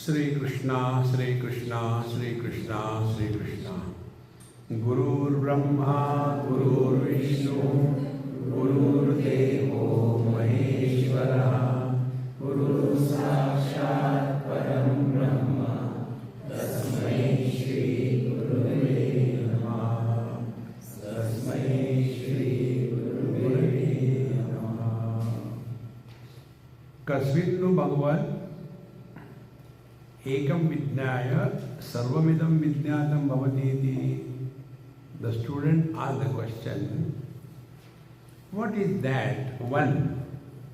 Sri Krishna, Sri Krishna, Sri Krishna, Sri Krishna. Gurur Brahma, Gurur Vishnu, Gurur Devo Maheshwara, Guru Sakshat Param Brahma, Tasmai Shri Gurave Namaha, Tasmai Shri Gurave Namaha. Kasvitnu Bhagavan Ekam Vidnaya Sarvamidam Vidnyatam Bhavati. The student asked the question, what is that one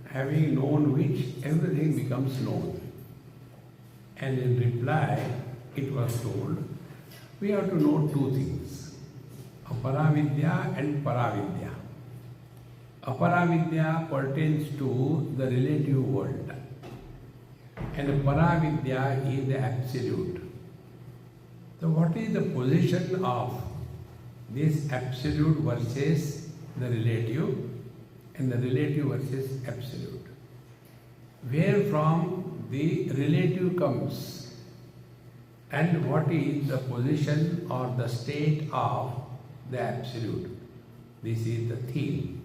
having known which everything becomes known? And in reply, it was told, we have to know two things, Aparavidya and Paravidya. Aparavidya pertains to the relative world, and Paravidya is the absolute. So what is the position of this absolute versus the relative, and the relative versus absolute? Where from the relative comes, and what is the position or the state of the absolute? This is the theme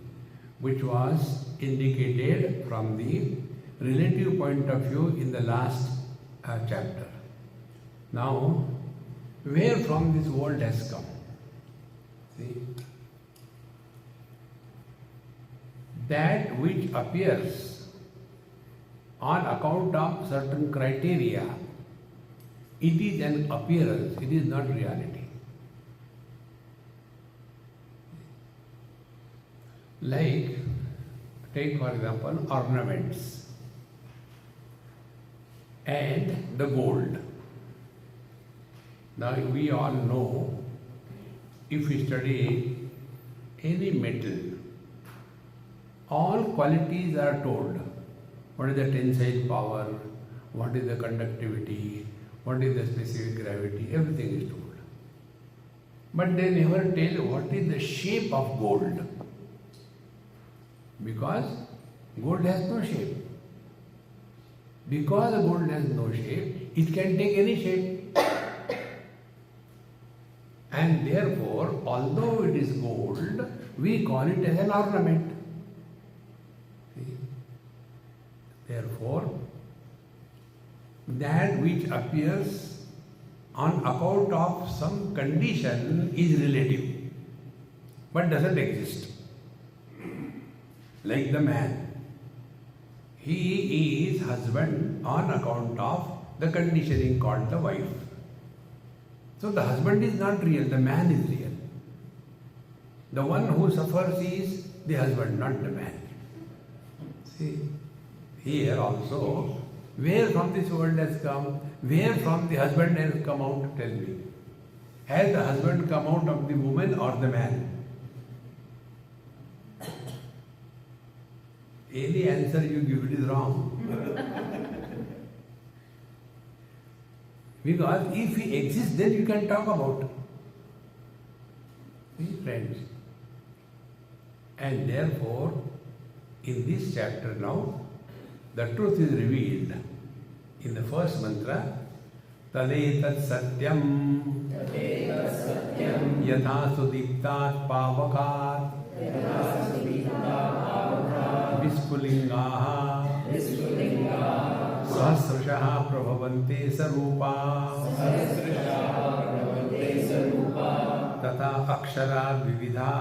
which was indicated from the relative point of view in the last chapter. Now, where from this world has come? See, that which appears on account of certain criteria, it is an appearance, it is not reality. Like, take for example, ornaments and the gold. Now we all know, if we study any metal, all qualities are told. What is the tensile power, what is the conductivity, what is the specific gravity, everything is told. But they never tell what is the shape of gold. Because gold has no shape. Because gold has no shape, it can take any shape. And therefore, although it is gold, we call it as an ornament. See? Therefore, that which appears on account of some condition is relative, but doesn't exist. Like the man. He is husband on account of the conditioning called the wife. So the husband is not real, the man is real. The one who suffers is the husband, not the man. See, here also, where from this world has come, where from the husband has come out, tell me. Has the husband come out of the woman or the man? Any answer you give, it is wrong. Because if he exists, then you can talk about. See, friends. And therefore, in this chapter now, the truth is revealed. In the first mantra, Tadetat Satyam Yatha Sudiptat Pavakat Vispulingaha Sahasrashaha Prabhavante Sarupa Tata Akshara Vividha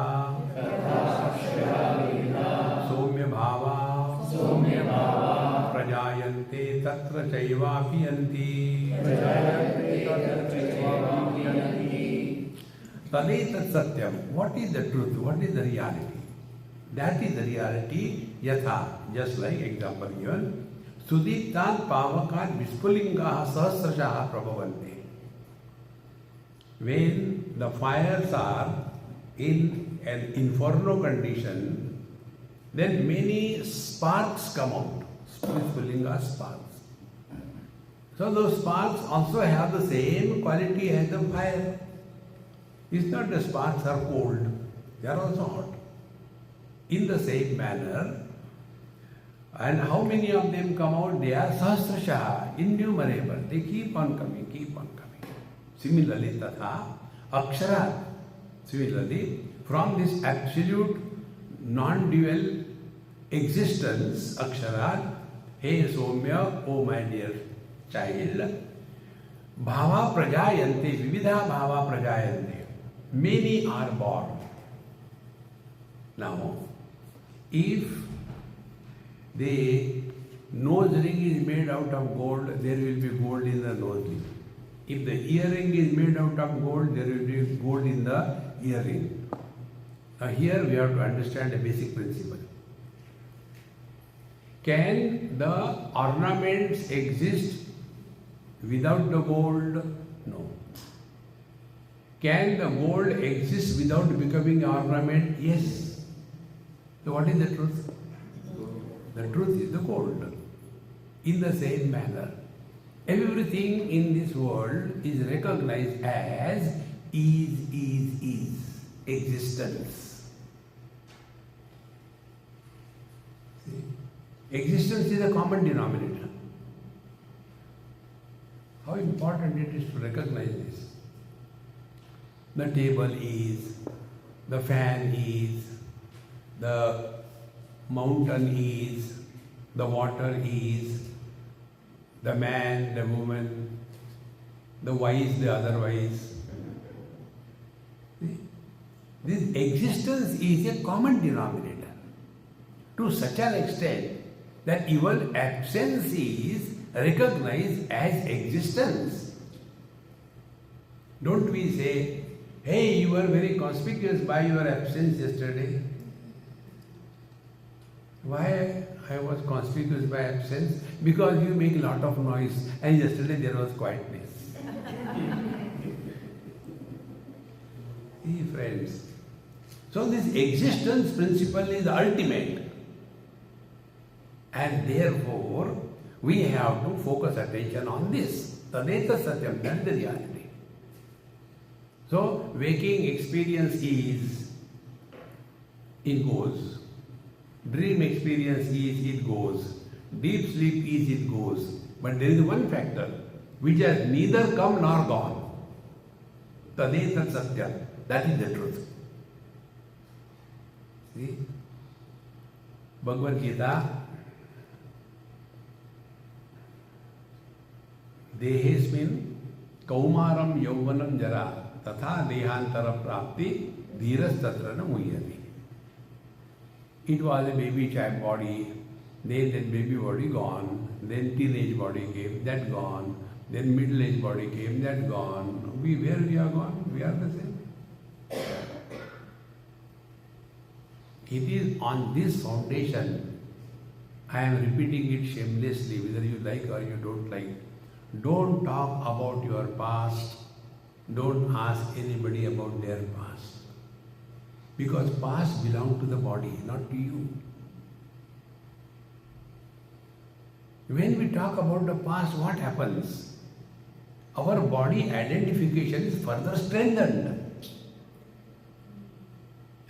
Somya Bhava Prajayante Tatra Chaivapi Yanti Tadetat Satyam. What is the truth? What is the reality? That is the reality, yatha, just like example given. Sudiptat pavakat vispulingaha sahasrashaha prabhavante. When the fires are in an inferno condition, then many sparks come out. Vispulinga sparks. So those sparks also have the same quality as the fire. It's not the sparks are cold, they are also hot. In the same manner, And how many of them come out? They are sahasrasha, innumerable. They keep on coming, keep on coming. Similarly, tatha, aksharat. Similarly, from this absolute non-dual existence, aksharat, hey Somya, oh my dear child, bhava prajayante, vividha bhava prajayante. Many are born. Now, if the nose ring is made out of gold, there will be gold in the nose ring. If the earring is made out of gold, there will be gold in the earring. Now here we have to understand a basic principle. Can the ornaments exist without the gold? No. Can the gold exist without becoming an ornament? Yes. So what is the truth? The truth is the gold. In the same manner, everything in this world is recognized as is existence. See? Existence is a common denominator. How important it is to recognize this. The table is, the fan is, the mountain is, the water is, the man, the woman, the wise, the otherwise. See? This existence is a common denominator to such an extent that even absence is recognized as existence. Don't we say, hey, you were very conspicuous by your absence yesterday? Why I was conspicuous by absence? Because you make a lot of noise and yesterday there was quietness. See, friends. So this existence principle is ultimate. And therefore, we have to focus attention on this. Tadeta satyam, that is the reality. So, waking experience is, it goes. Dream experience is, it goes. Deep sleep is, it goes. But there is one factor which has neither come nor gone. Tadeta satyam, that is the truth. See? Bhagavad Gita, Dehesmin kaumaram yauvanam jara tatha dehantara prapti dhiras tatra na muhyati. It was a baby child body, then that baby body gone, then teenage body came, that gone, then middle age body came, that gone. Where we are gone? We are the same. It is on this foundation, I am repeating it shamelessly, whether you like or you don't like. Don't talk about your past. Don't ask anybody about their past. Because past belongs to the body, not to you. When we talk about the past, what happens? Our body identification is further strengthened.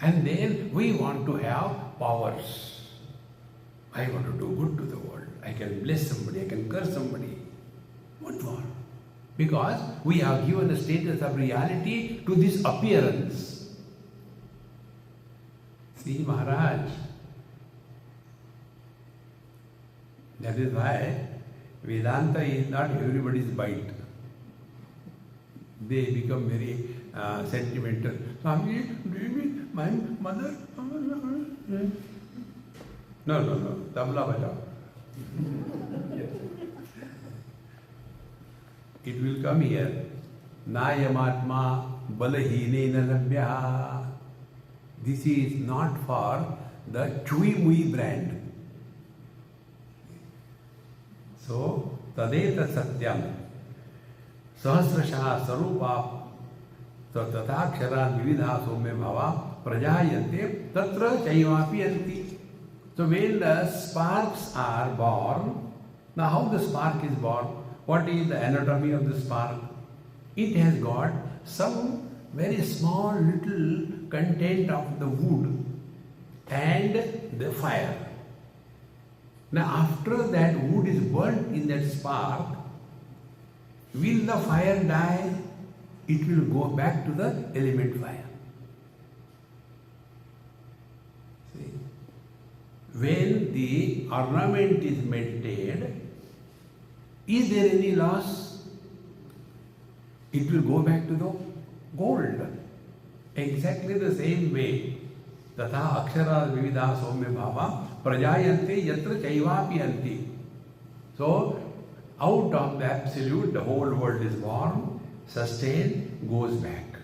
And then we want to have powers. I want to do good to the world. I can bless somebody, I can curse somebody. What for? Because we have given a status of reality to this appearance. See, Maharaj, that is why Vedanta is not everybody's bite. They become very sentimental. Swami, do you mean my mother? No. Tabla bajao. It will come here. Nayamatma balahine labhya. This is not for the Chui Mui brand. So, tadeta satyam sahasrasha sarupa tathaksharat vividha somya bhava prajayante tatra chaivapi anti. So, when the sparks are born, now how the spark is born? What is the anatomy of the spark? It has got some very small little content of the wood and the fire. Now after that wood is burnt in that spark, will the fire die? It will go back to the element fire. See? When the ornament is melted, is there any loss? It will go back to the gold. Exactly the same way. तथा अक्षरा विविधा सौम्य भावा प्रजायन्ते यत्र चैवापि अन्ति. So, out of the absolute, the whole world is born, sustained, goes back.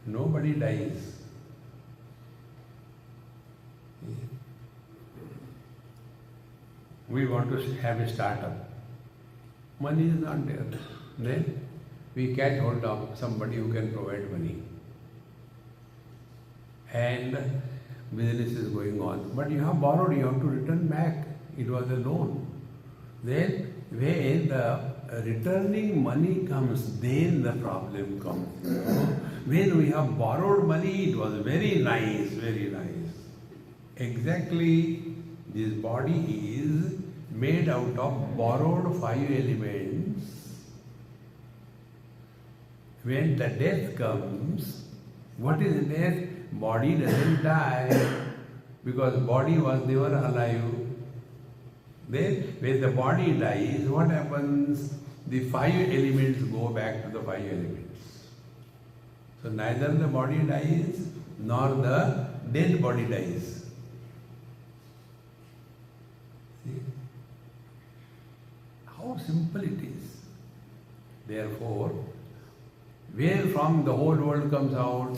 Nobody dies. We want to have a startup. Money is not there. Then we catch hold of somebody who can provide money. And business is going on. But you have borrowed, you have to return back. It was a loan. Then when the returning money comes, then the problem comes. When we have borrowed money, it was very nice, very nice. Exactly, this body is made out of borrowed 5 elements. When the death comes, what is death? Body doesn't die because body was never alive. Then when the body dies, what happens? The 5 elements go back to the 5 elements. So neither the body dies nor the dead body dies. See? How simple it is. Therefore, where from the whole world comes out,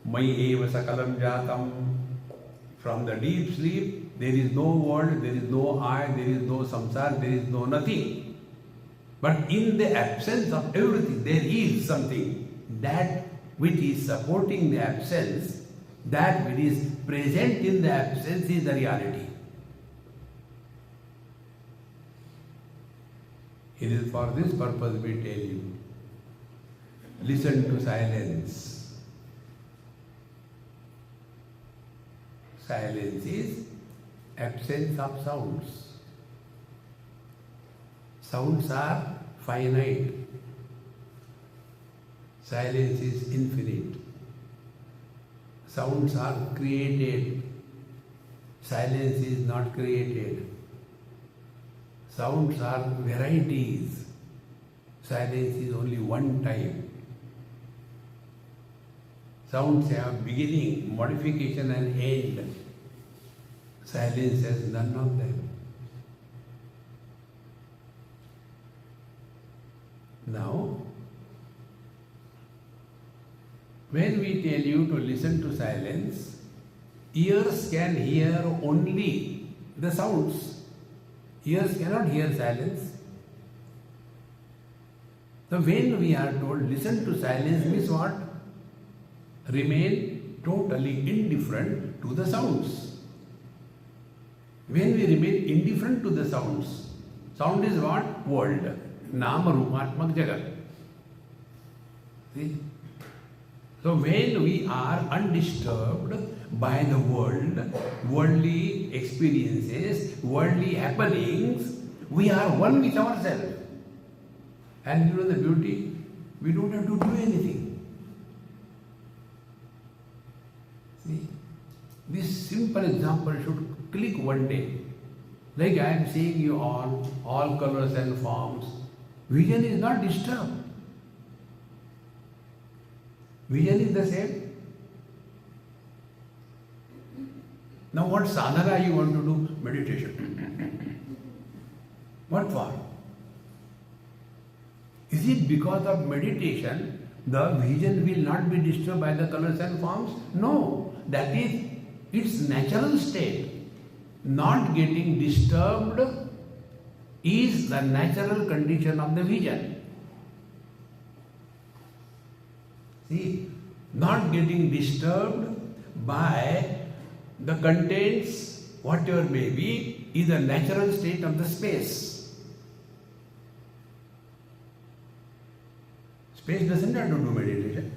Mai eva sakalam jatam. From the deep sleep, there is no world, there is no I, there is no samsara, there is no nothing. But in the absence of everything, there is something. That which is supporting the absence, that which is present in the absence is the reality. It is for this purpose we tell you. Listen to silence. Silence is absence of sounds. Sounds are finite. Silence is infinite. Sounds are created. Silence is not created. Sounds are varieties. Silence is only one type. Sounds have beginning, modification and end. Silence has none of them. Now, when we tell you to listen to silence, ears can hear only the sounds. Ears cannot hear silence. So when we are told listen to silence means what? Remain totally indifferent to the sounds. When we remain indifferent to the sounds, sound is what? World. Nama Rupatmak Jagat. See? So when we are undisturbed by the world, worldly experiences, worldly happenings, we are one with ourselves. And you know the beauty? We don't have to do anything. See, this simple example should click one day. Like I am seeing you all colors and forms. Vision is not disturbed. Vision is the same. Now what sadhana you want to do? Meditation. What for? Is it because of meditation the vision will not be disturbed by the colors and forms? No. That is its natural state. Not getting disturbed is the natural condition of the vision. See, not getting disturbed by the contents, whatever may be, is the natural state of the space. Space doesn't have to do meditation.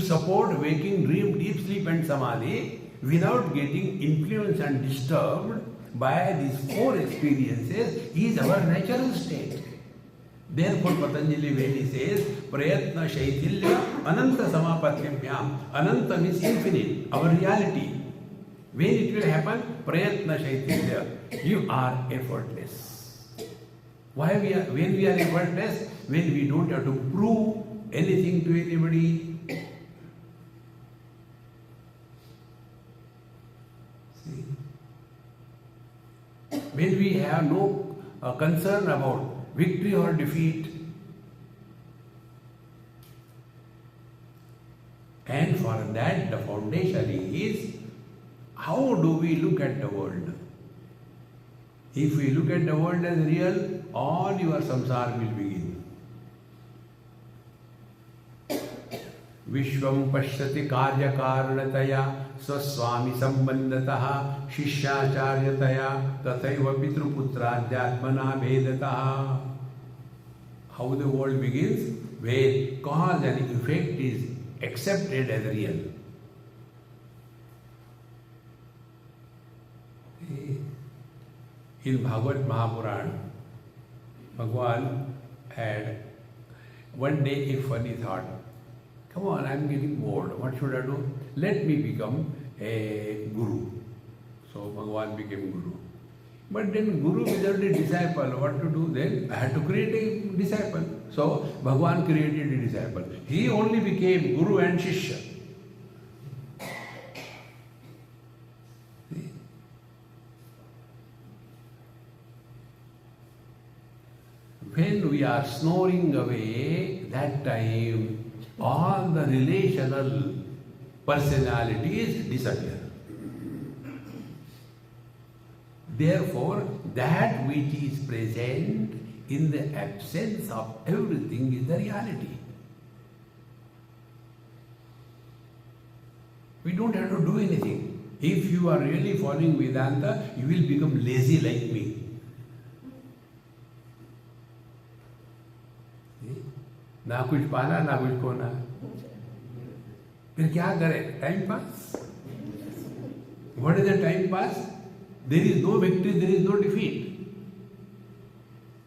support waking, dream, deep sleep and samadhi without getting influenced and disturbed by these four experiences is our natural state. Therefore, Patanjali when he says, Prayatna Shaitilya Ananta Samapatyamyam. Ananta means infinite, our reality. When it will happen, Prayatna Shaitilya, you are effortless. When we are effortless? When we don't have to prove anything to anybody. See? When we have no concern about victory or defeat. And for that, the foundation is, how do we look at the world? If we look at the world as real, all your samsara will begin. Vishwam pashyati karya karanataya swaswami sambandataha shishyacharyataya tathaiva pitruputradyatmana vedataha. How the world begins? Where cause and effect is accepted as real. In Bhagavad Mahapuran, Bhagwan had one day a funny thought. Come on, I am getting bored. What should I do? Let me become a guru. So Bhagwan became guru. But then guru without a disciple, what to do then? I had to create a disciple. So Bhagwan created a disciple. He only became guru and shishya. When we are snoring away, that time all the relational personalities disappear. Therefore, that which is present in the absence of everything is the reality. We don't have to do anything. If you are really following Vedanta, you will become lazy like me. ना कुछ पाना ना कुछ खोना, फिर क्या करें? Time pass. What is the time pass? There is no victory, there is no defeat.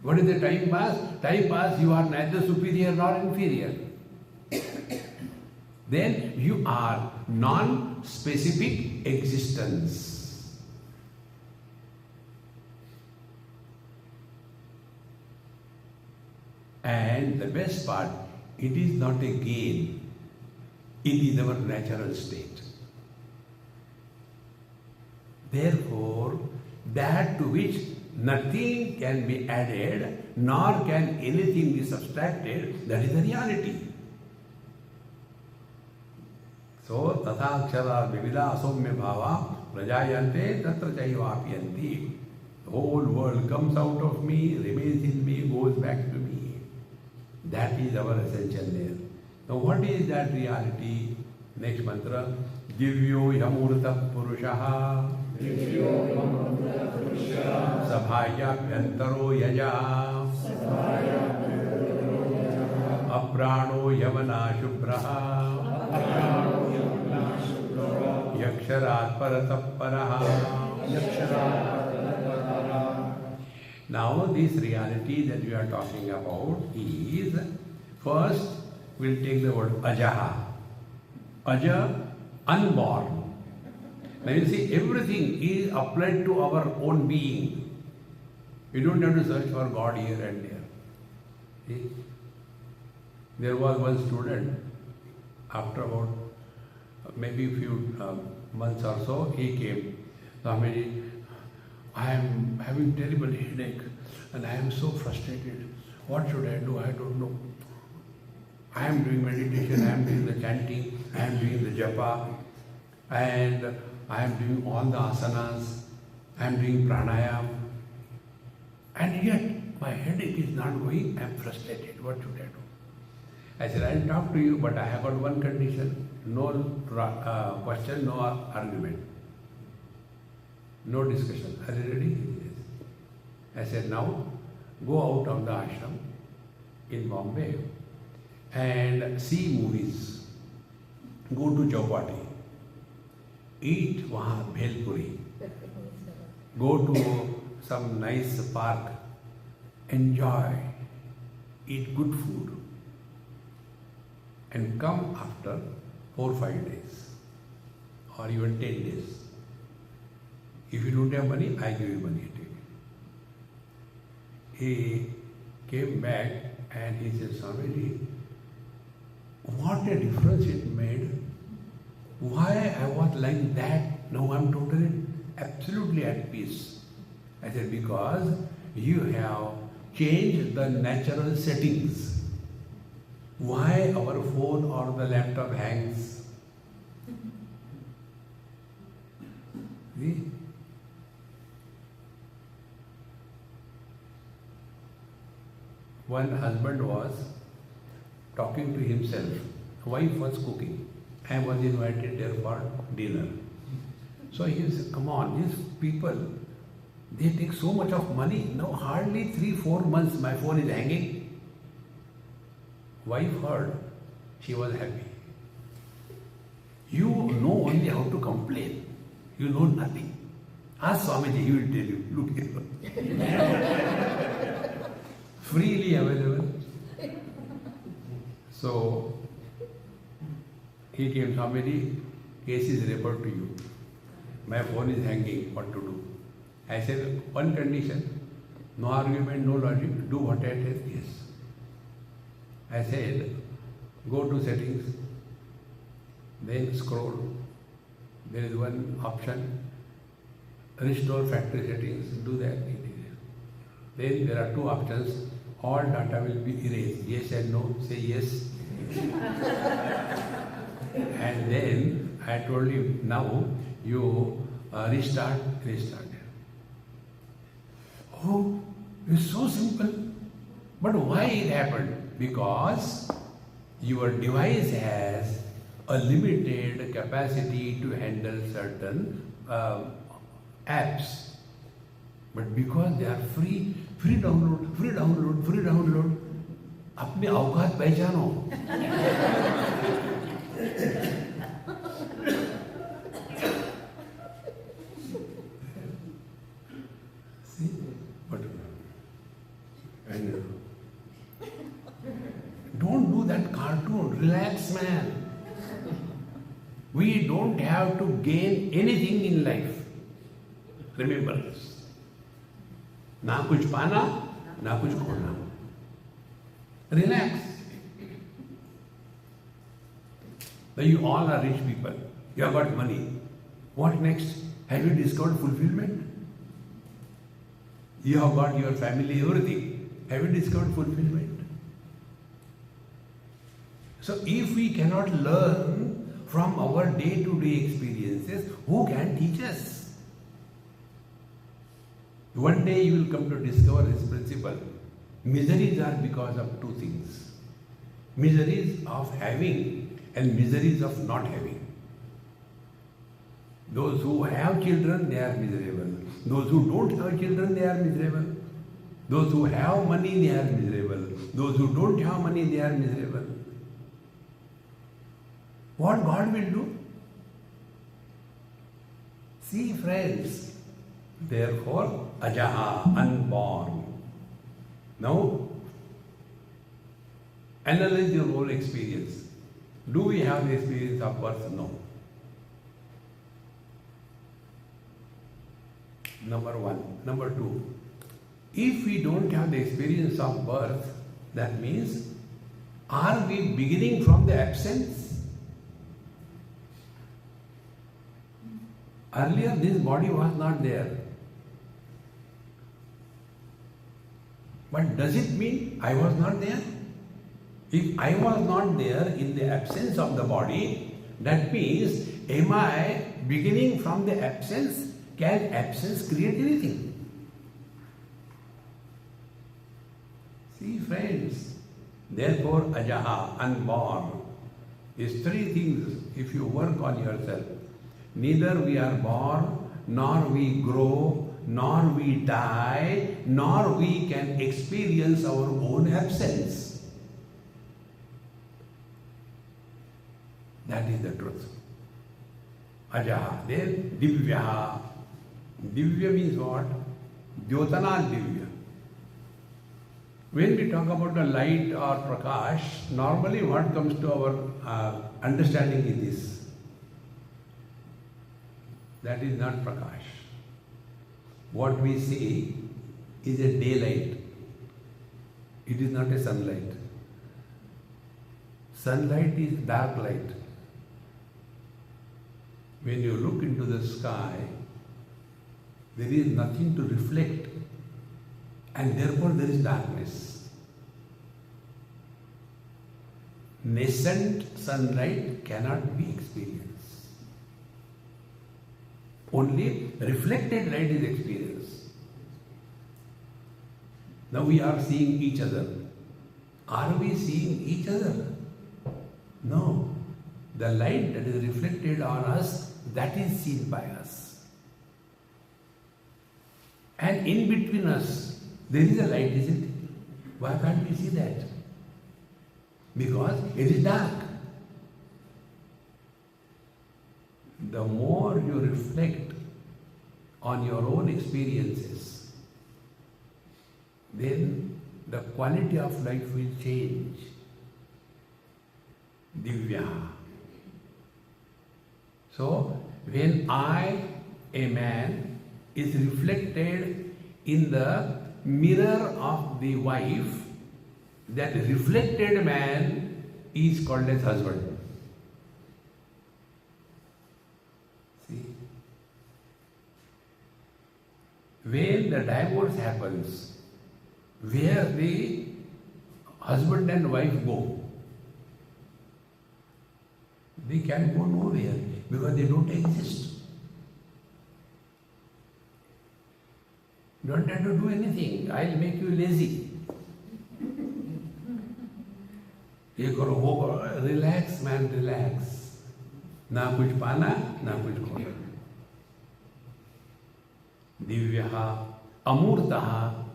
What is the time pass? Time pass, you are neither superior nor inferior. Then you are non-specific existence. And the best part, it is not a gain. It is our natural state. Therefore, that to which nothing can be added, nor can anything be subtracted, that is the reality. So, tatha akshara vivida asomya bhava prajayante tatra chaivapiyanti. The whole world comes out of me, remains in me, goes back to me. That is our ascension there. Now what is that reality? Next mantra. Divyo yamurta purushaha sabhaya pyantaro yaja aprano yamana shubhraha yaksharat parataparaha. Now this reality that we are talking about is, first we'll take the word ajaha. Aja, unborn. Now you see, everything is applied to our own being. We don't have to search for God here and there. See? There was one student, after about maybe a few months or so, he came. Swamiji, I am having terrible headache and I am so frustrated. What should I do? I don't know. I am doing meditation, I am doing the chanting, I am doing the japa, and I am doing all the asanas, I am doing pranayam. And yet my headache is not going, I am frustrated. What should I do? I said, I will talk to you, but I have got one condition. No question, no argument. No discussion. Are you ready? Yes. I said, now go out of the ashram in Bombay and see movies. go to Chowpatty, eat वहाँ bhelpuri, go to some nice park, enjoy, eat good food, and come after 4-5 days or even 10 days. If you don't have money, I give you money. He came back and he said, Swamiji, what a difference it made. Why I was like that, now I'm totally, absolutely at peace. I said, because you have changed the natural settings. Why our phone or the laptop hangs? See? One husband was talking to himself, wife was cooking. I was invited there for dinner. So he said, come on, these people, they take so much of money. Now hardly 3-4 months my phone is hanging. Wife heard, she was happy. You know only how to complain. You know nothing. Ask Swamiji, he will tell you, look here. Freely available. So he came, Swamiji, case is referred to you. My phone is hanging, what to do? I said, one condition, no argument, no logic, do what I tell. Yes. I said, go to settings, then scroll. There is one option, restore factory settings, do that. Then there are two options, all data will be erased. Yes and no, say yes. And then I told him, now you restart. Oh, it's so simple. But why it happened? Because your device has a limited capacity to handle certain apps. But because they are free download, अपने औकात पहचानो. See, but and don't do that cartoon. Relax, man. We don't have to gain anything in life. Remember this. ना कुछ पाना, ना कुछ खोना. Relax. Now you all are rich people. You have got money. What next? Have you discovered fulfillment? You have got your family, everything. Have you discovered fulfillment? So if we cannot learn from our day-to-day experiences, who can teach us? One day you will come to discover this principle. Miseries are because of two things. Miseries of having and miseries of not having. Those who have children, they are miserable. Those who don't have children, they are miserable. Those who have money, they are miserable. Those who don't have money, they are miserable. What God will do? See, friends, therefore, ajaha, unborn. Now, analyze your whole experience. Do we have the experience of birth? No. Number one. Number two, if we don't have the experience of birth, that means, are we beginning from the absence? Earlier, this body was not there. But does it mean I was not there? If I was not there in the absence of the body, that means, am I beginning from the absence? Can absence create anything? See, friends, therefore, ajaha, unborn, is three things if you work on yourself. Neither we are born, nor we grow, nor we die, nor we can experience our own absence. That is the truth. Ajaha. Then Divyaha. Divya means what? Jyotana Divya. When we talk about the light or prakash, normally what comes to our understanding is this. That is not prakash. What we see is a daylight. It is not a sunlight. Sunlight is dark light. When you look into the sky, there is nothing to reflect, and therefore there is darkness. Nascent sunlight cannot be experienced. Only reflected light is experienced. Now we are seeing each other. Are we seeing each other? No. The light that is reflected on us, that is seen by us. And in between us, there is a light, isn't it? Why can't we see that? Because it is dark. The more you reflect on your own experiences, then the quality of life will change. Divya. So, when I, a man, is reflected in the mirror of the wife, that reflected man is called as husband. See? When the divorce happens, where the husband and wife go? They can go nowhere because they don't exist. You don't have to do anything. I'll make you lazy. ये करो वो करो, relax man, relax. ना कुछ पाना, ना कुछ खोना. दिव्यः, अमूर्तः,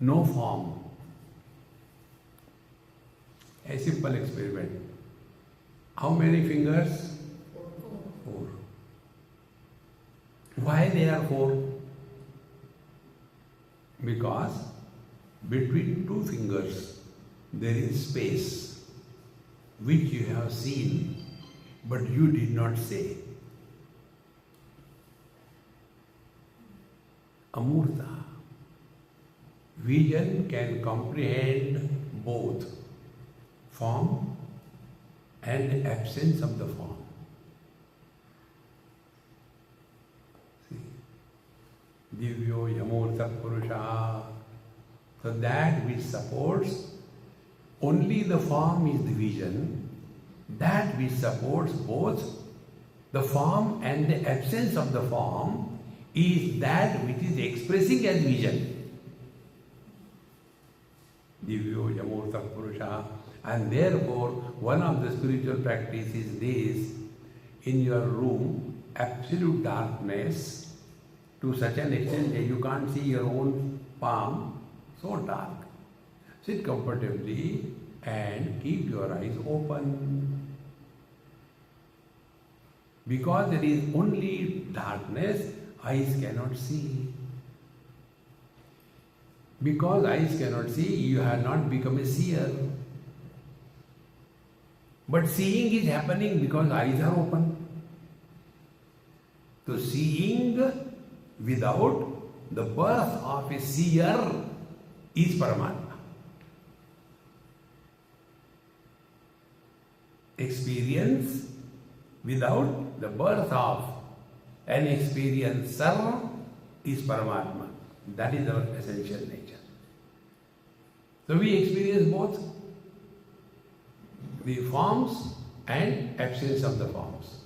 no form. A simple experiment. How many fingers? 4. Why they are 4? Because between 2 fingers there is space which you have seen but you did not say. Amurta. Vision can comprehend both form and absence of the form. See, Divyo Yamurta Purusha. So that which supports only the form is the vision. That which supports both the form and the absence of the form is that which is expressing as vision. Divyo Yamurta Purusha. And therefore, one of the spiritual practices is this: in your room, absolute darkness to such an extent that you can't see your own palm, so dark. Sit comfortably and keep your eyes open. Because there is only darkness, eyes cannot see. Because eyes cannot see, you have not become a seer. But seeing is happening because eyes are open. So seeing without the birth of a seer is Paramatma. Experience without the birth of an experiencer is Paramatma. That is our essential nature. So we experience both the forms and absence of the forms.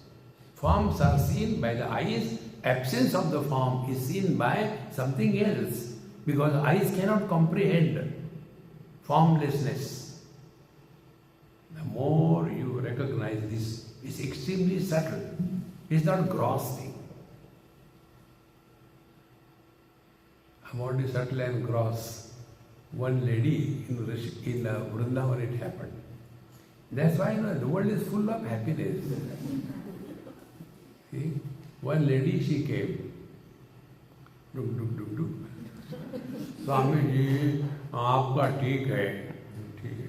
Forms are seen by the eyes, absence of the form is seen by something else, because eyes cannot comprehend formlessness. The more you recognize this, it's extremely subtle. It's not gross thing. About the subtle and gross, one lady in Vrindavan it happened. That's why the world is full of happiness. See? One lady, she came. Duk, duk, duk, duk. Swami ji, आपका ठीक है, ठीक है.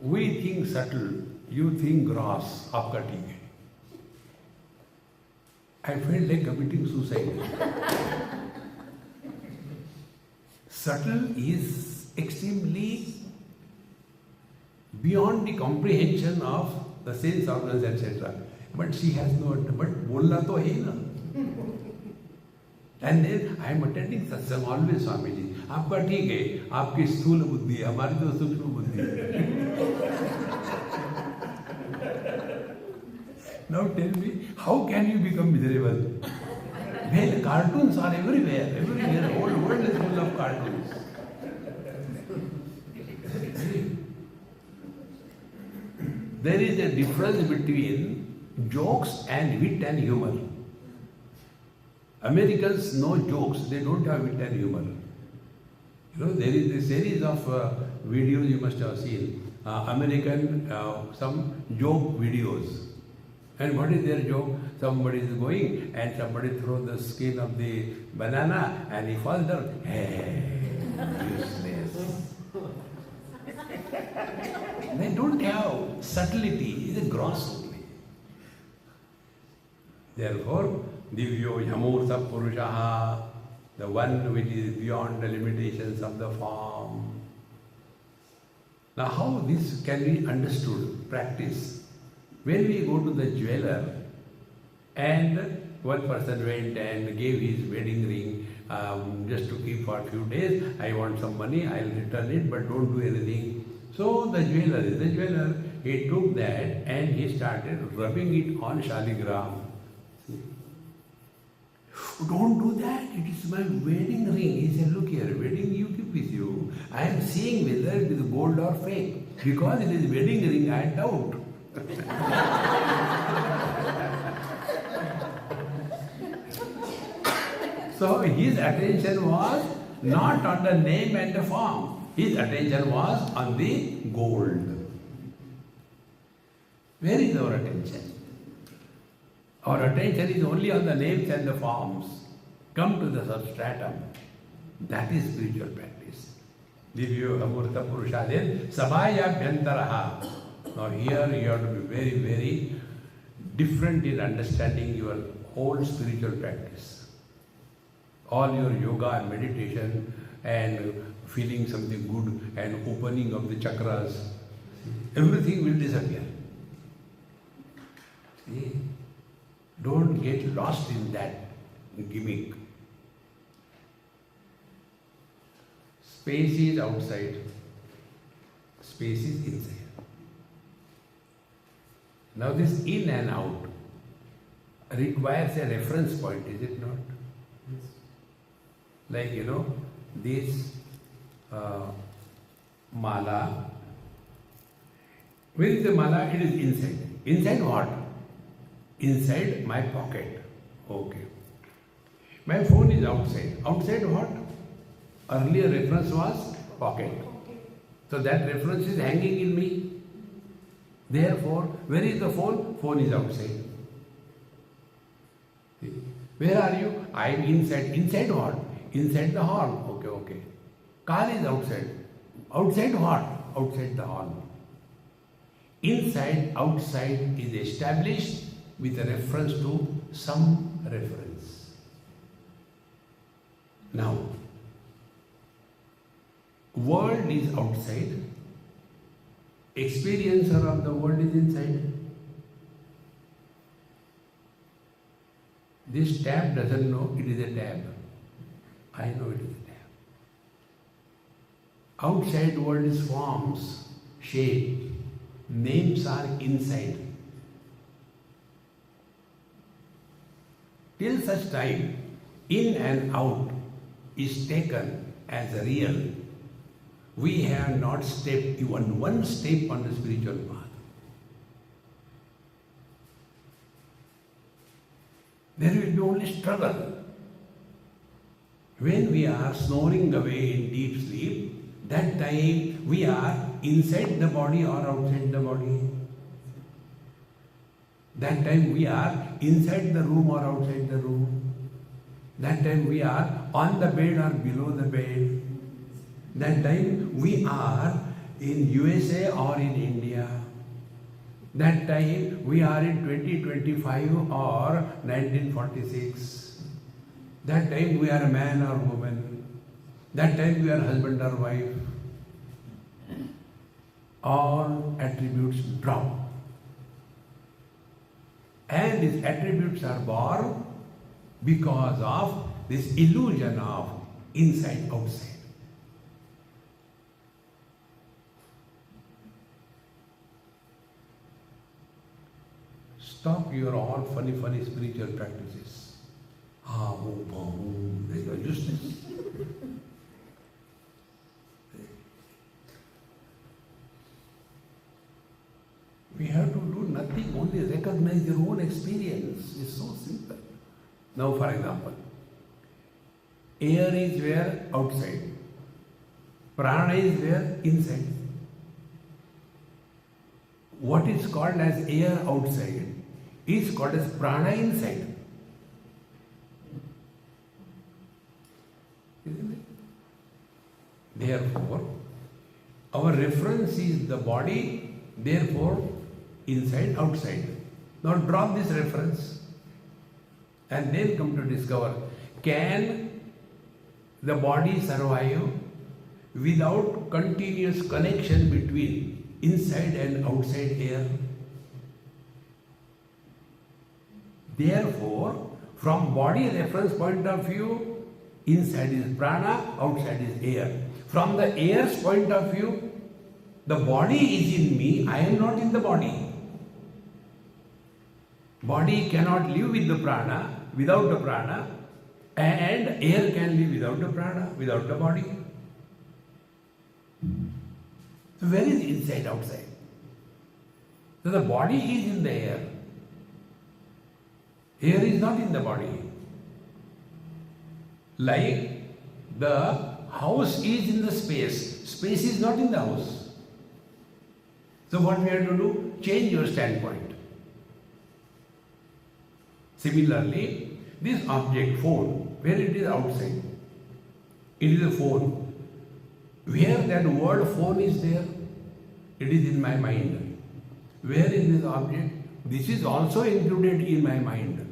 We think subtle, you think gross, आपका ठीक है. I felt like committing suicide. Subtle is extremely beyond the comprehension of the sense organs, etc. But she has no, but बोलना तो है ना. And then I am attending satsang always, Swami ji. आपका ठीक है, आपकी स्थूल बुद्धि है, हमारी तो सूक्ष्म बुद्धि है. Now tell me, how can you become miserable? Well, cartoons are everywhere, everywhere. The whole world is full of cartoons. There is a difference between jokes and wit and humor. Americans know jokes, they don't have wit and humor. There is a series of videos you must have seen. American, some joke videos. And what is their joke? Somebody is going and somebody throws the skin of the banana and he falls down. Hey, useless. They don't have subtlety, it's a gross only. Therefore, Divyo Yamurtha Purushaha, the one which is beyond the limitations of the form. Now how this can be understood, practice? When we go to the jeweler and one person went and gave his wedding ring just to keep for a few days, I want some money, I'll return it, but don't do anything. So the jeweler, he took that and he started rubbing it on Shaligram. Don't do that, it is my wedding ring. He said, look here, wedding you keep with you. I am seeing whether it is gold or fake. Because it is wedding ring, I doubt. So his attention was not on the name and the form. His attention was on the gold. Where is our attention? Our attention is only on the names and the forms. Come to the substratum. That is spiritual practice. Divyo Amurta Purushadin Sabhaya Bhyantaraha. Now here you have to be very, very different in understanding your whole spiritual practice. All your yoga and meditation and feeling something good and opening of the chakras, everything will disappear. See? Don't get lost in that gimmick. Space is outside, space is inside. Now this in and out requires a reference point, is it not? Yes. Like, this mala. Where is the mala? It is inside. Inside what? Inside my pocket. Okay. My phone is outside. Outside what? Earlier reference was pocket. So that reference is hanging in me. Therefore, where is the phone? Phone is outside. Where are you? I am inside. Inside what? Inside the hall. Okay. Car is outside. Outside what? Outside the hall. Inside, outside is established with a reference to some reference. Now, world is outside, experiencer of the world is inside. This tab doesn't know it is a tab. I know it is a tab. Outside world is forms, shape. Names are inside. Till such time, in and out is taken as real, we have not stepped even one step on the spiritual path. There will be only struggle. When we are snoring away in deep sleep, that time we are inside the body or outside the body. That time we are inside the room or outside the room. That time we are on the bed or below the bed. That time we are in USA or in India. That time we are in 2025 or 1946. That time we are a man or woman. That time we are husband or wife. All attributes drop. And these attributes are born because of this illusion of inside outside. Stop your all funny spiritual practices. They are useless. We have to do nothing, only recognize your own experience. It's so simple. Now, for example, air is where? Outside. Prana is where? Inside. What is called as air outside is called as prana inside. Isn't it? Therefore, our reference is the body, therefore, inside, outside. Now drop this reference and then come to discover, can the body survive without continuous connection between inside and outside air? Therefore, from body reference point of view, inside is prana, outside is air. From the air's point of view, the body is in me, I am not in the body. Body cannot live with the prana, without the prana, and air can live without the prana, without the body. So where is inside, outside? So the body is in the air. Air is not in the body. Like the house is in the space. Space is not in the house. So what we have to do? Change your standpoint. Similarly, this object, phone, where it is outside, it is a phone. Where that word phone is there, it is in my mind. Where is this object? This is also included in my mind.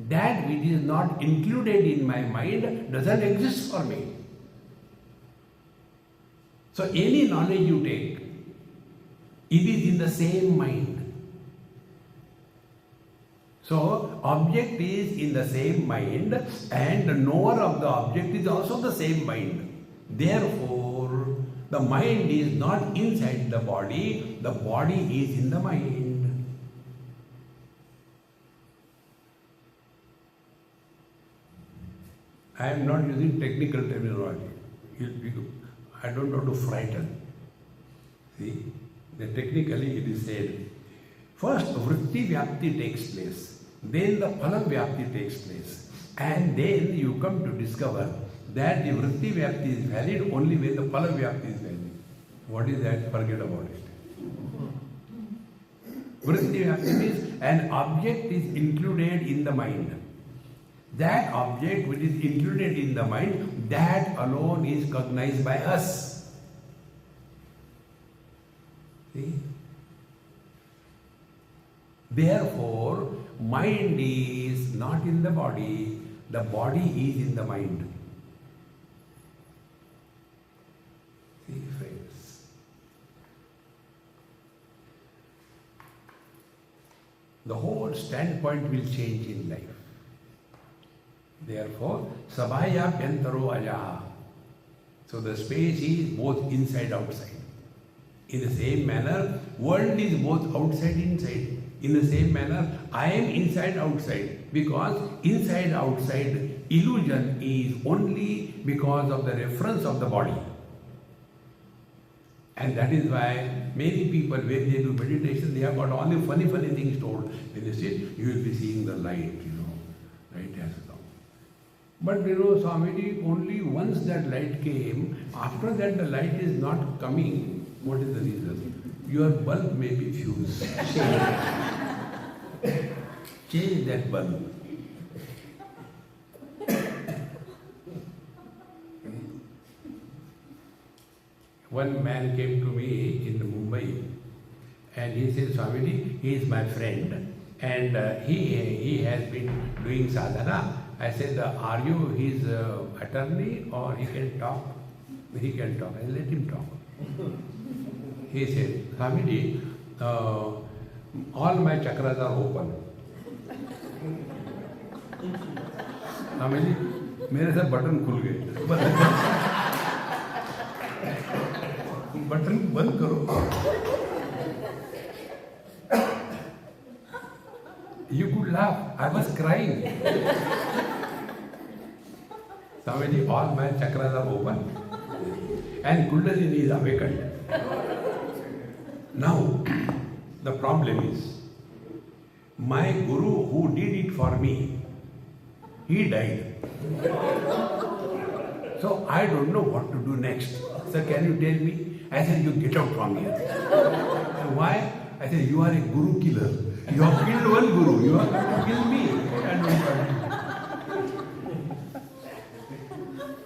That which is not included in my mind doesn't exist for me. So any knowledge you take, it is in the same mind. So object is in the same mind and the knower of the object is also the same mind. Therefore, the mind is not inside the body is in the mind. I am not using technical terminology. I don't want to frighten. See, technically it is said, first vritti vyapti takes place, then the phala vyapti takes place, and then you come to discover that the vritti vyapti is valid only when the phala vyapti is valid. What is that? Forget about it. Vritti vyapti means an object is included in the mind. That object which is included in the mind, that alone is cognized by us. See? Therefore, mind is not in the body is in the mind. See, friends. The whole standpoint will change in life. Therefore, sabhaya pyantaro ajaha. So the space is both inside outside. In the same manner, world is both outside inside. In the same manner, I am inside outside, because inside outside illusion is only because of the reference of the body. And that is why many people, when they do meditation, they have got all the funny things told. When they sit, you will be seeing the light, light has come. But you know, Swamiji, only once that light came, after that the light is not coming. What is the reason? Your bulb may be fused. Change that bulb. One man came to me in Mumbai and he said, Swamiji, he is my friend and he has been doing sadhana. I said, are you his attorney or he can talk? He can talk. I let him talk. He said, Swamiji, all my chakras are open. Swamiji, मेरे सब button खुल गए. Button बंद करो. You could laugh. I was crying. Swamiji, all my chakras are open and Kundalini is awakened. Now, the problem is, my guru who did it for me, he died. So I don't know what to do next. Sir, can you tell me? I said, you get out from here. Why? I said, you are a guru killer. You have killed one guru. You are going to kill me.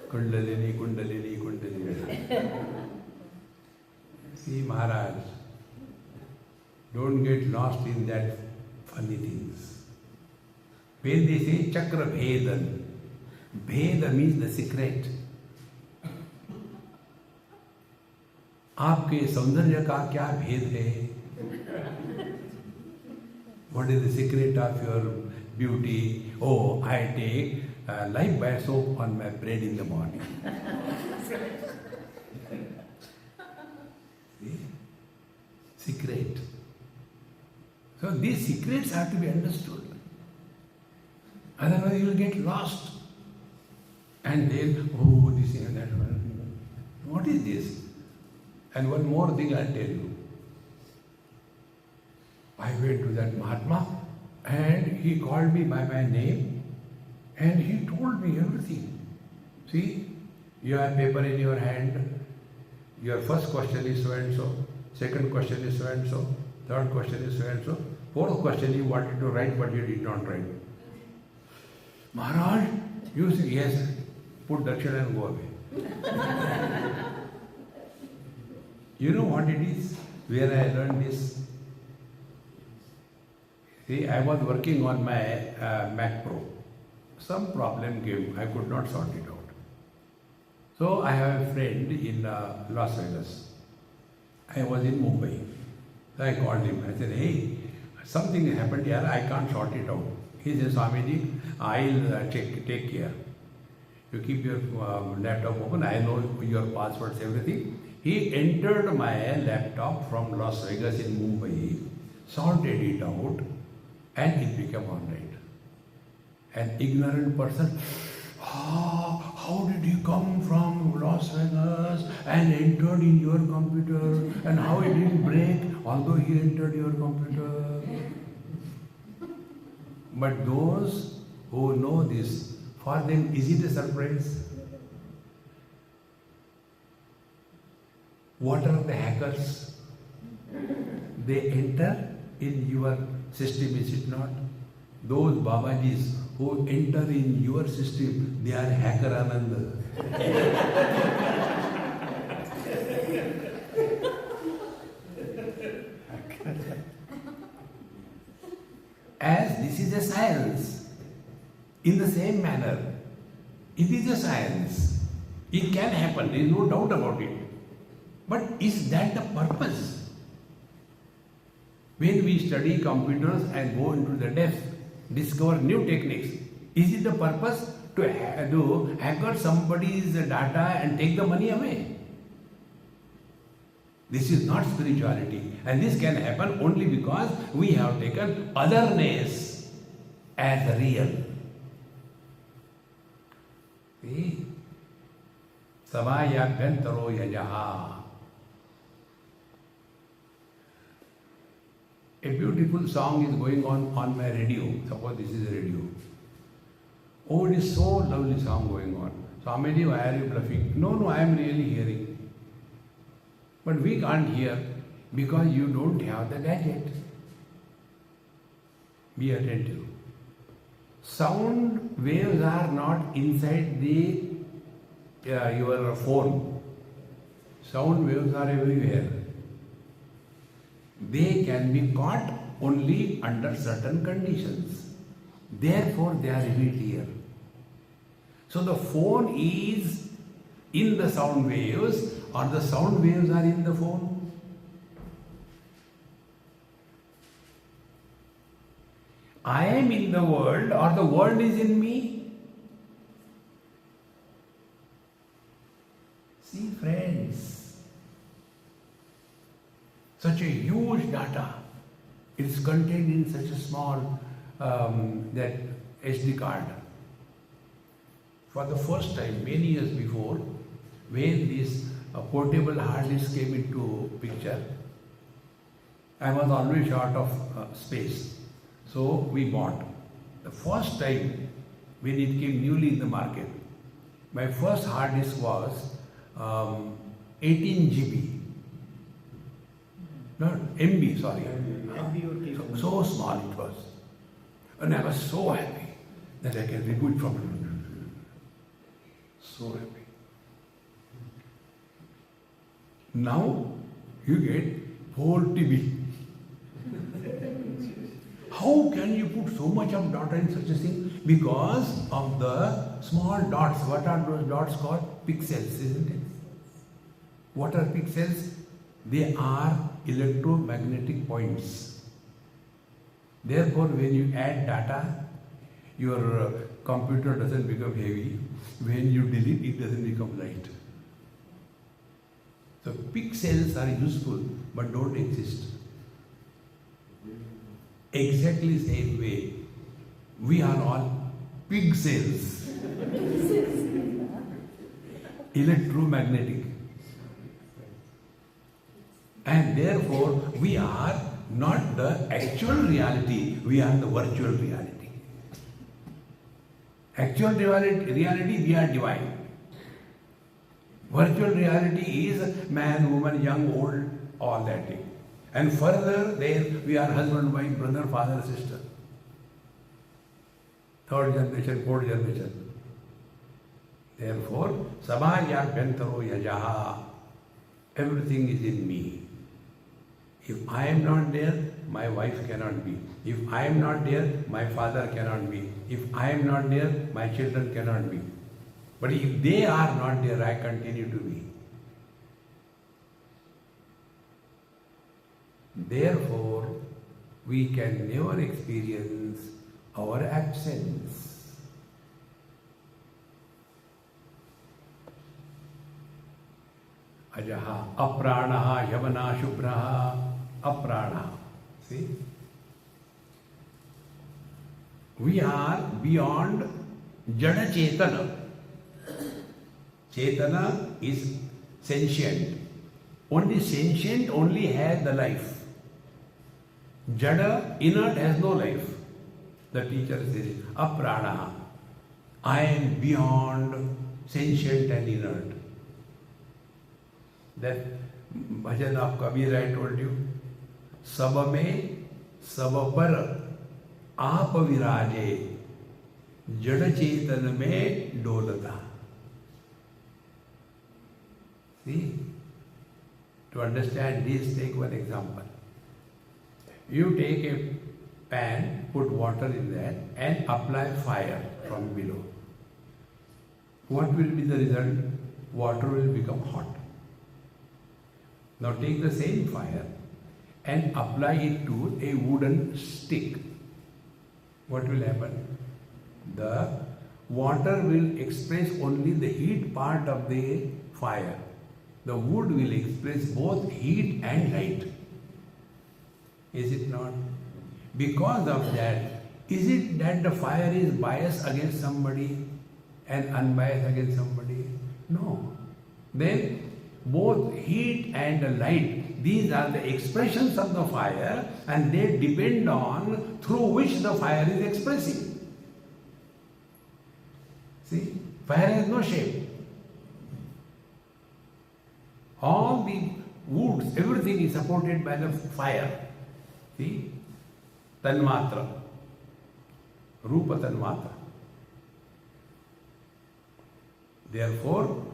Kundalini, Kundalini, Kundalini. See, Maharaj, don't get lost in that funny things. When they say Chakra Bhedan, Bheda means the secret. आपके सौंदर्य का क्या भेद है? What is the secret of your beauty? Oh, I take live bar soap on my bread in the morning. See? Secret. So these secrets have to be understood. Otherwise you will get lost. And then, oh, this and that one. What is this? And one more thing I'll tell you. I went to that Mahatma and he called me by my name and he told me everything. See, you have paper in your hand. Your first question is so and so. Second question is so and so. Third question is so and so. Fourth question you wanted to write but you did not write. Maharaj, you say, yes, put dakshina and go away. You know what it is? Where I learned this? See, I was working on my Mac Pro. Some problem came, I could not sort it out. So I have a friend in Las Vegas. I was in Mumbai. So I called him. I said, hey, something happened here, I can't sort it out. He said, Swamiji, I'll take care. You keep your laptop open, I know your passwords, everything. He entered my laptop from Las Vegas in Mumbai, sorted it out, and it became all right. An ignorant person, how did he come from Las Vegas and entered in your computer, and how it didn't break although he entered your computer? But those who know this, for them is it a surprise? What are the hackers? They enter in your system, is it not? Those Babajis who enter in your system, they are hacker Ananda. As this is a science, in the same manner, it is a science. It can happen, there is no doubt about it. But is that the purpose? When we study computers and go into the depth, discover new techniques, is it the purpose to hacker somebody's data and take the money away? This is not spirituality, and this can happen only because we have taken otherness as real. See? Savaya Bhantaro Yajaha. A beautiful song is going on my radio. Suppose this is a radio. Oh, it is so lovely song going on. Swamiji, why are you bluffing? No, I am really hearing. But we can't hear because you don't have the gadget. Be attentive. Sound waves are not inside your phone. Sound waves are everywhere. They can be caught only under certain conditions. Therefore, they are revealed here. So the phone is in the sound waves, or the sound waves are in the phone. I am in the world, or the world is in me. See, friends, such a huge data. It is contained in such a small that SD card. For the first time, many years before, when this portable hard disk came into picture, I was always short of space. So we bought. The first time when it came newly in the market, my first hard disk was 18 GB. No, MB, sorry. So small it was. And I was so happy that I can reboot from it. So happy. Now you get 4 TB. How can you put so much of data in such a thing? Because of the small dots. What are those dots called? Pixels, isn't it? What are pixels? They are electromagnetic points. Therefore, when you add data, your computer doesn't become heavy. When you delete, it doesn't become light. So pixels are useful but don't exist. Exactly same way, we are all pig cells. Electromagnetic. And therefore, we are not the actual reality, we are the virtual reality. Actual reality, we are divine. Virtual reality is man, woman, young, old, all that thing. And further, there we are husband, wife, brother, father, sister. Third generation, fourth generation. Therefore, sabhaya bhyantaro yajaha. Everything is in me. If I am not there, my wife cannot be. If I am not there, my father cannot be. If I am not there, my children cannot be. But if they are not there, I continue to be. Therefore, we can never experience our absence. Ajaha, apranaha, yavana, shubhraha, aprana. See? We are beyond jada chetana. Chetana is sentient. Only sentient only has the life. Jada, inert, has no life. The teacher says, aprana. I am beyond sentient and inert. That bhajan of Kabir I told you. Sab mein sab par आप विराजे जड़ चेतन में डोलता. See, to understand this, take one example. You take a pan, put water in that, and apply fire from below. What will be the result? Water will become hot. Now take the same fire and apply it to a wooden stick. What will happen? The water will express only the heat part of the fire. The wood will express both heat and light. Is it not? Because of that, is it that the fire is biased against somebody and unbiased against somebody? No. Then both heat and light, these are the expressions of the fire, and they depend on through which the fire is expressing. Fire has no shape. All the woods, everything is supported by the fire. See? Tanmatra. Rupa Tanmatra. Therefore,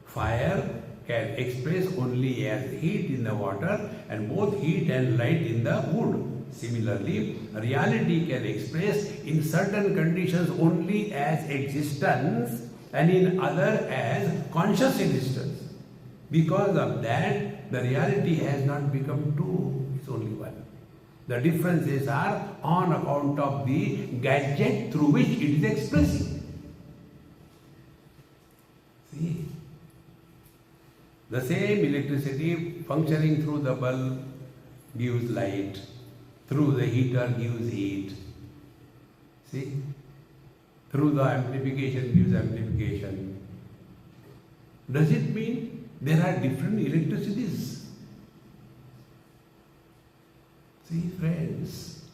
fire can express only as heat in the water and both heat and light in the wood. Similarly, reality can express in certain conditions only as existence and in other as conscious existence. Because of that, the reality has not become two, it's only one. The differences are on account of the gadget through which it is expressing. See? The same electricity functioning through the bulb gives light, through the heater gives heat. See? Through the amplification gives amplification. Does it mean there are different electricities? See, friends.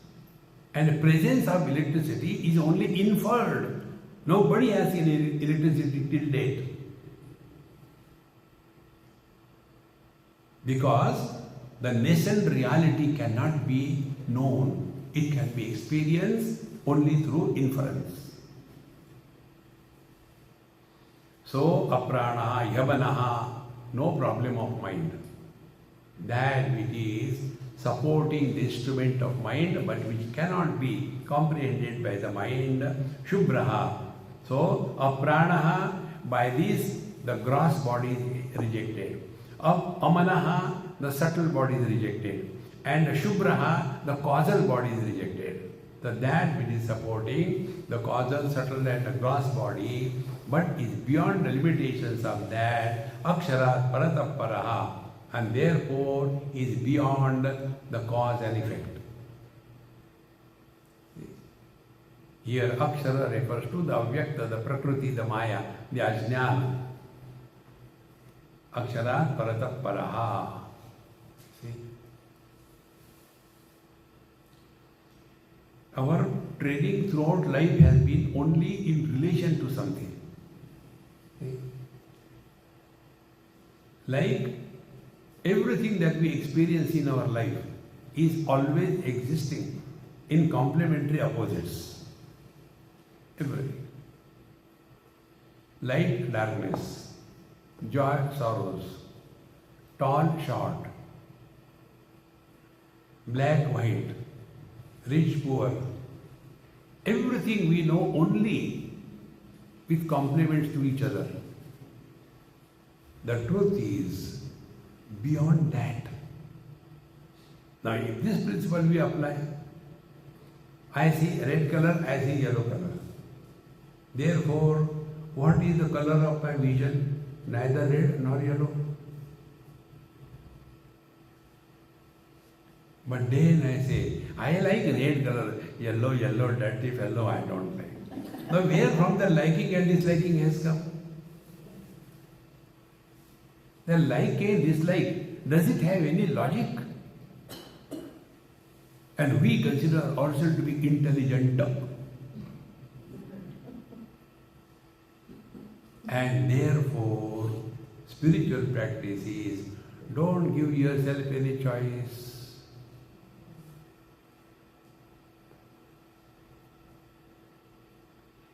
And the presence of electricity is only inferred. Nobody has seen electricity till date. Because the nascent reality cannot be known. It can be experienced only through inference. So, aprana, yavanaha, no problem of mind. That which is supporting the instrument of mind but which cannot be comprehended by the mind, shubhraha. So, apranaha, by this the gross body is rejected. Amanaha, the subtle body is rejected. And shubhraha, the causal body is rejected. So that which is supporting the causal, subtle and the gross body but is beyond the limitations of that, akshara paratapparaha, and therefore is beyond the cause and effect. Here akshara refers to the avyakta, the prakriti, the maya, the ajnana. Akshara paratapparaha. See? Our training throughout life has been only in relation to something. See? Like everything that we experience in our life is always existing in complementary opposites. Everything. Light, darkness, joy, sorrows, tall, short, black, white, rich, poor. Everything we know only with complements to each other. The truth is beyond that. Now, if this principle we apply, I see red color, I see yellow color. Therefore, what is the color of my vision? Neither red nor yellow. But then I say, I like red color, yellow, dirty fellow, I don't like. Now, where from the liking and disliking has come? The like and dislike, does it have any logic? And we consider ourselves to be intelligent. And therefore, spiritual practice is, don't give yourself any choice.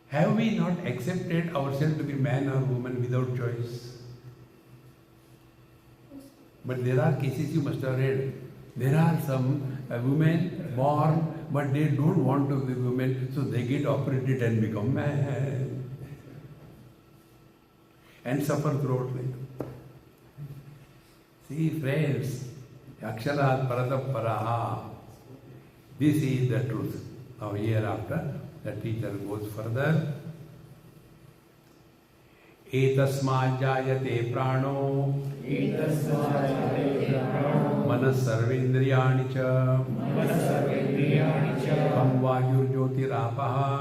Have we not accepted ourselves to be man or woman without choice? But there are cases you must have read. There are some women born, but they don't want to be women, so they get operated and become man. And suffer throughout life. See, friends, aksharat paratapparaha. This is the truth. Now, hereafter, the teacher goes further. Etasmat jayate prano manas sarvendriyani cha kam vayur jyotirapaha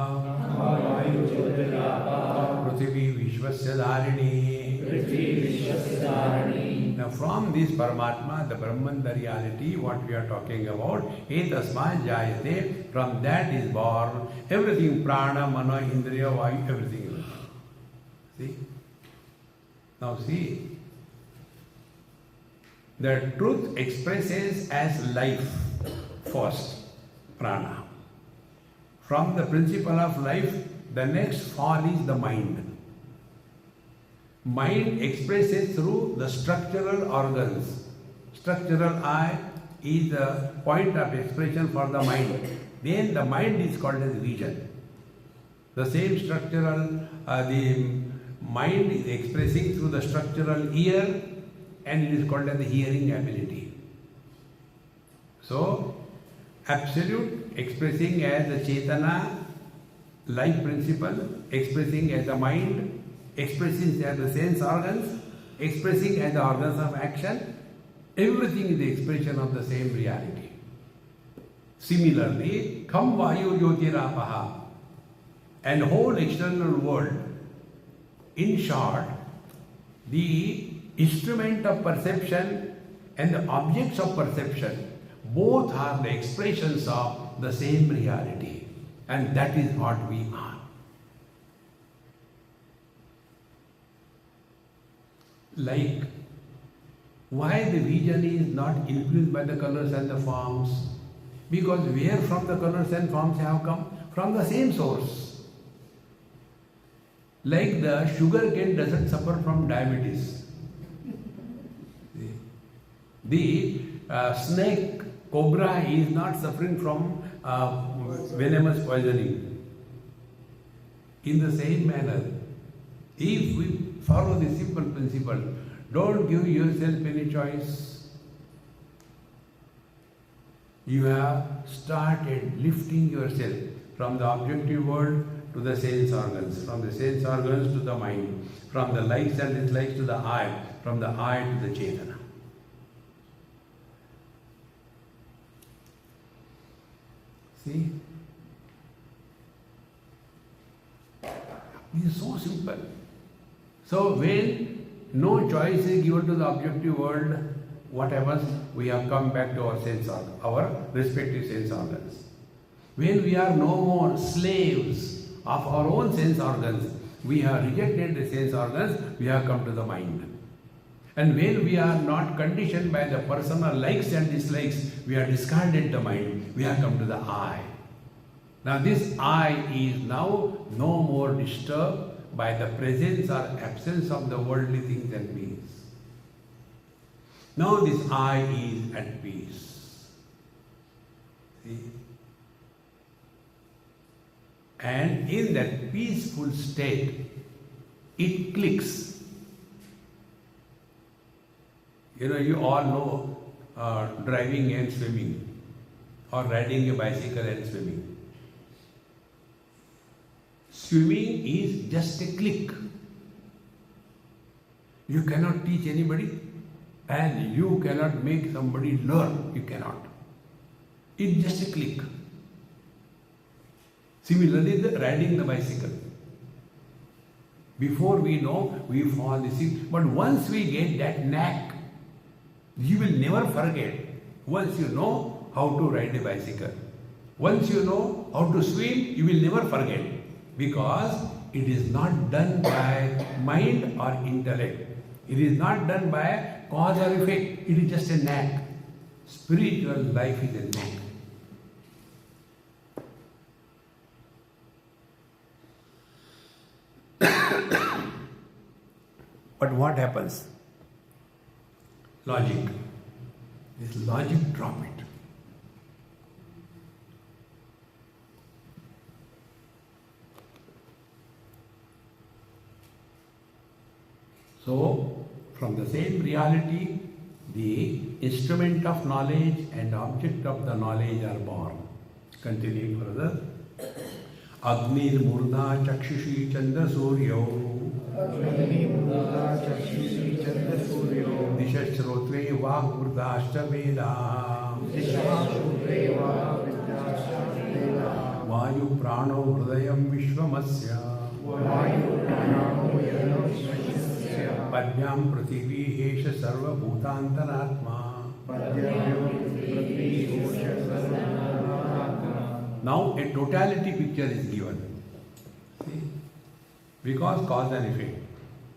prithvi vishvasya dharini. Now from this Paramatma, the Brahman, the reality, what we are talking about, etasmat jayate, from that is born everything, prana, mana, indriya, vayu, everything. See? Now see, the truth expresses as life first, prana. From the principle of life, the next fall is the mind. Mind expresses through the structural organs. Structural eye is the point of expression for the mind. Then the mind is called as vision. The same structural, the mind is expressing through the structural ear, and it is called as the hearing ability. So, absolute expressing as the Chetana, life principle, expressing as the mind, expressing as the sense organs, expressing as the organs of action, everything is the expression of the same reality. Similarly, Kham Vayu Jyotirapaha and whole external world, in short, the instrument of perception and the objects of perception, both are the expressions of the same reality, and that is what we are. Like, why the vision is not influenced by the colors and the forms? Because where from the colors and forms have come? From the same source. Like the sugar cane doesn't suffer from diabetes. The snake, cobra is not suffering from venomous poisoning. In the same manner, if we follow the simple principle, don't give yourself any choice. You have started lifting yourself from the objective world to the sense organs, from the sense organs to the mind, from the likes and dislikes to the eye, from the eye to the Chetana. See? It is so simple. So when no choice is given to the objective world, what happens? We have come back to our sense organ, our respective sense organs. When we are no more slaves of our own sense organs, we have rejected the sense organs, we have come to the mind. And when we are not conditioned by the personal likes and dislikes, we have discarded the mind, we have come to the I. Now this I is now no more disturbed by the presence or absence of the worldly things and beings. Now this I is at peace. See? And in that peaceful state, it clicks. You all know driving and swimming, or riding a bicycle and swimming. Swimming is just a click. You cannot teach anybody, and you cannot make somebody learn. You cannot. It's just a click. Similarly, riding the bicycle. Before we know, we fall asleep. But once we get that knack, you will never forget. Once you know how to ride a bicycle, once you know how to swim, you will never forget. Because it is not done by mind or intellect. It is not done by cause or effect. It is just a knack. Spiritual life is a knack. But what happens? Logic. This logic, drop it. So, from the same reality, the instrument of knowledge and object of the knowledge are born. Continuing further. Agnir Murda Chakshushi Chandra Suryo Dishashrotre Vak Murdashta Veda Vayu Prano Hridayam Vishwamasya Padnyam Prathivi Hesha Sarva Bhutantaratma. Now a totality picture is given. See? Because cause and effect.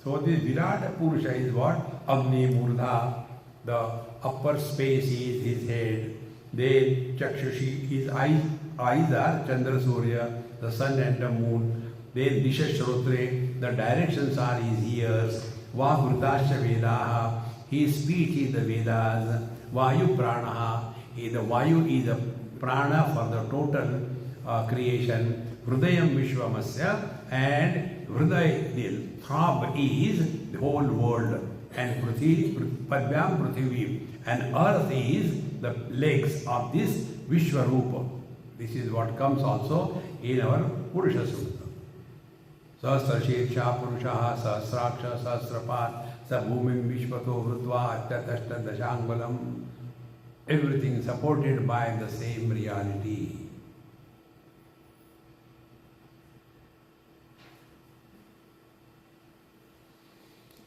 So the Virat Purusha is what? Agni Murdha, the upper space is his head. Then Chakshushi, his eyes are Chandra Surya, the sun and the moon. Then Disha Shrotre, the directions are his ears. Vahrutasya Vedaha, his speech is the Vedas. Vayu Pranaha, the Vayu is the prana for the total creation. Hrudayam Vishwamasya, and Hruday, the throb is the whole world. And Padvyam Prithvi, and earth is the legs of this Vishwarupa. This is what comes also in our Purusha Sutta. Sahasra Shirsha Purusha Sahasraksha Sahasrapat Sabhumim Vishwato Vrutva Attatashta Dashangbalam. Everything supported by the same reality.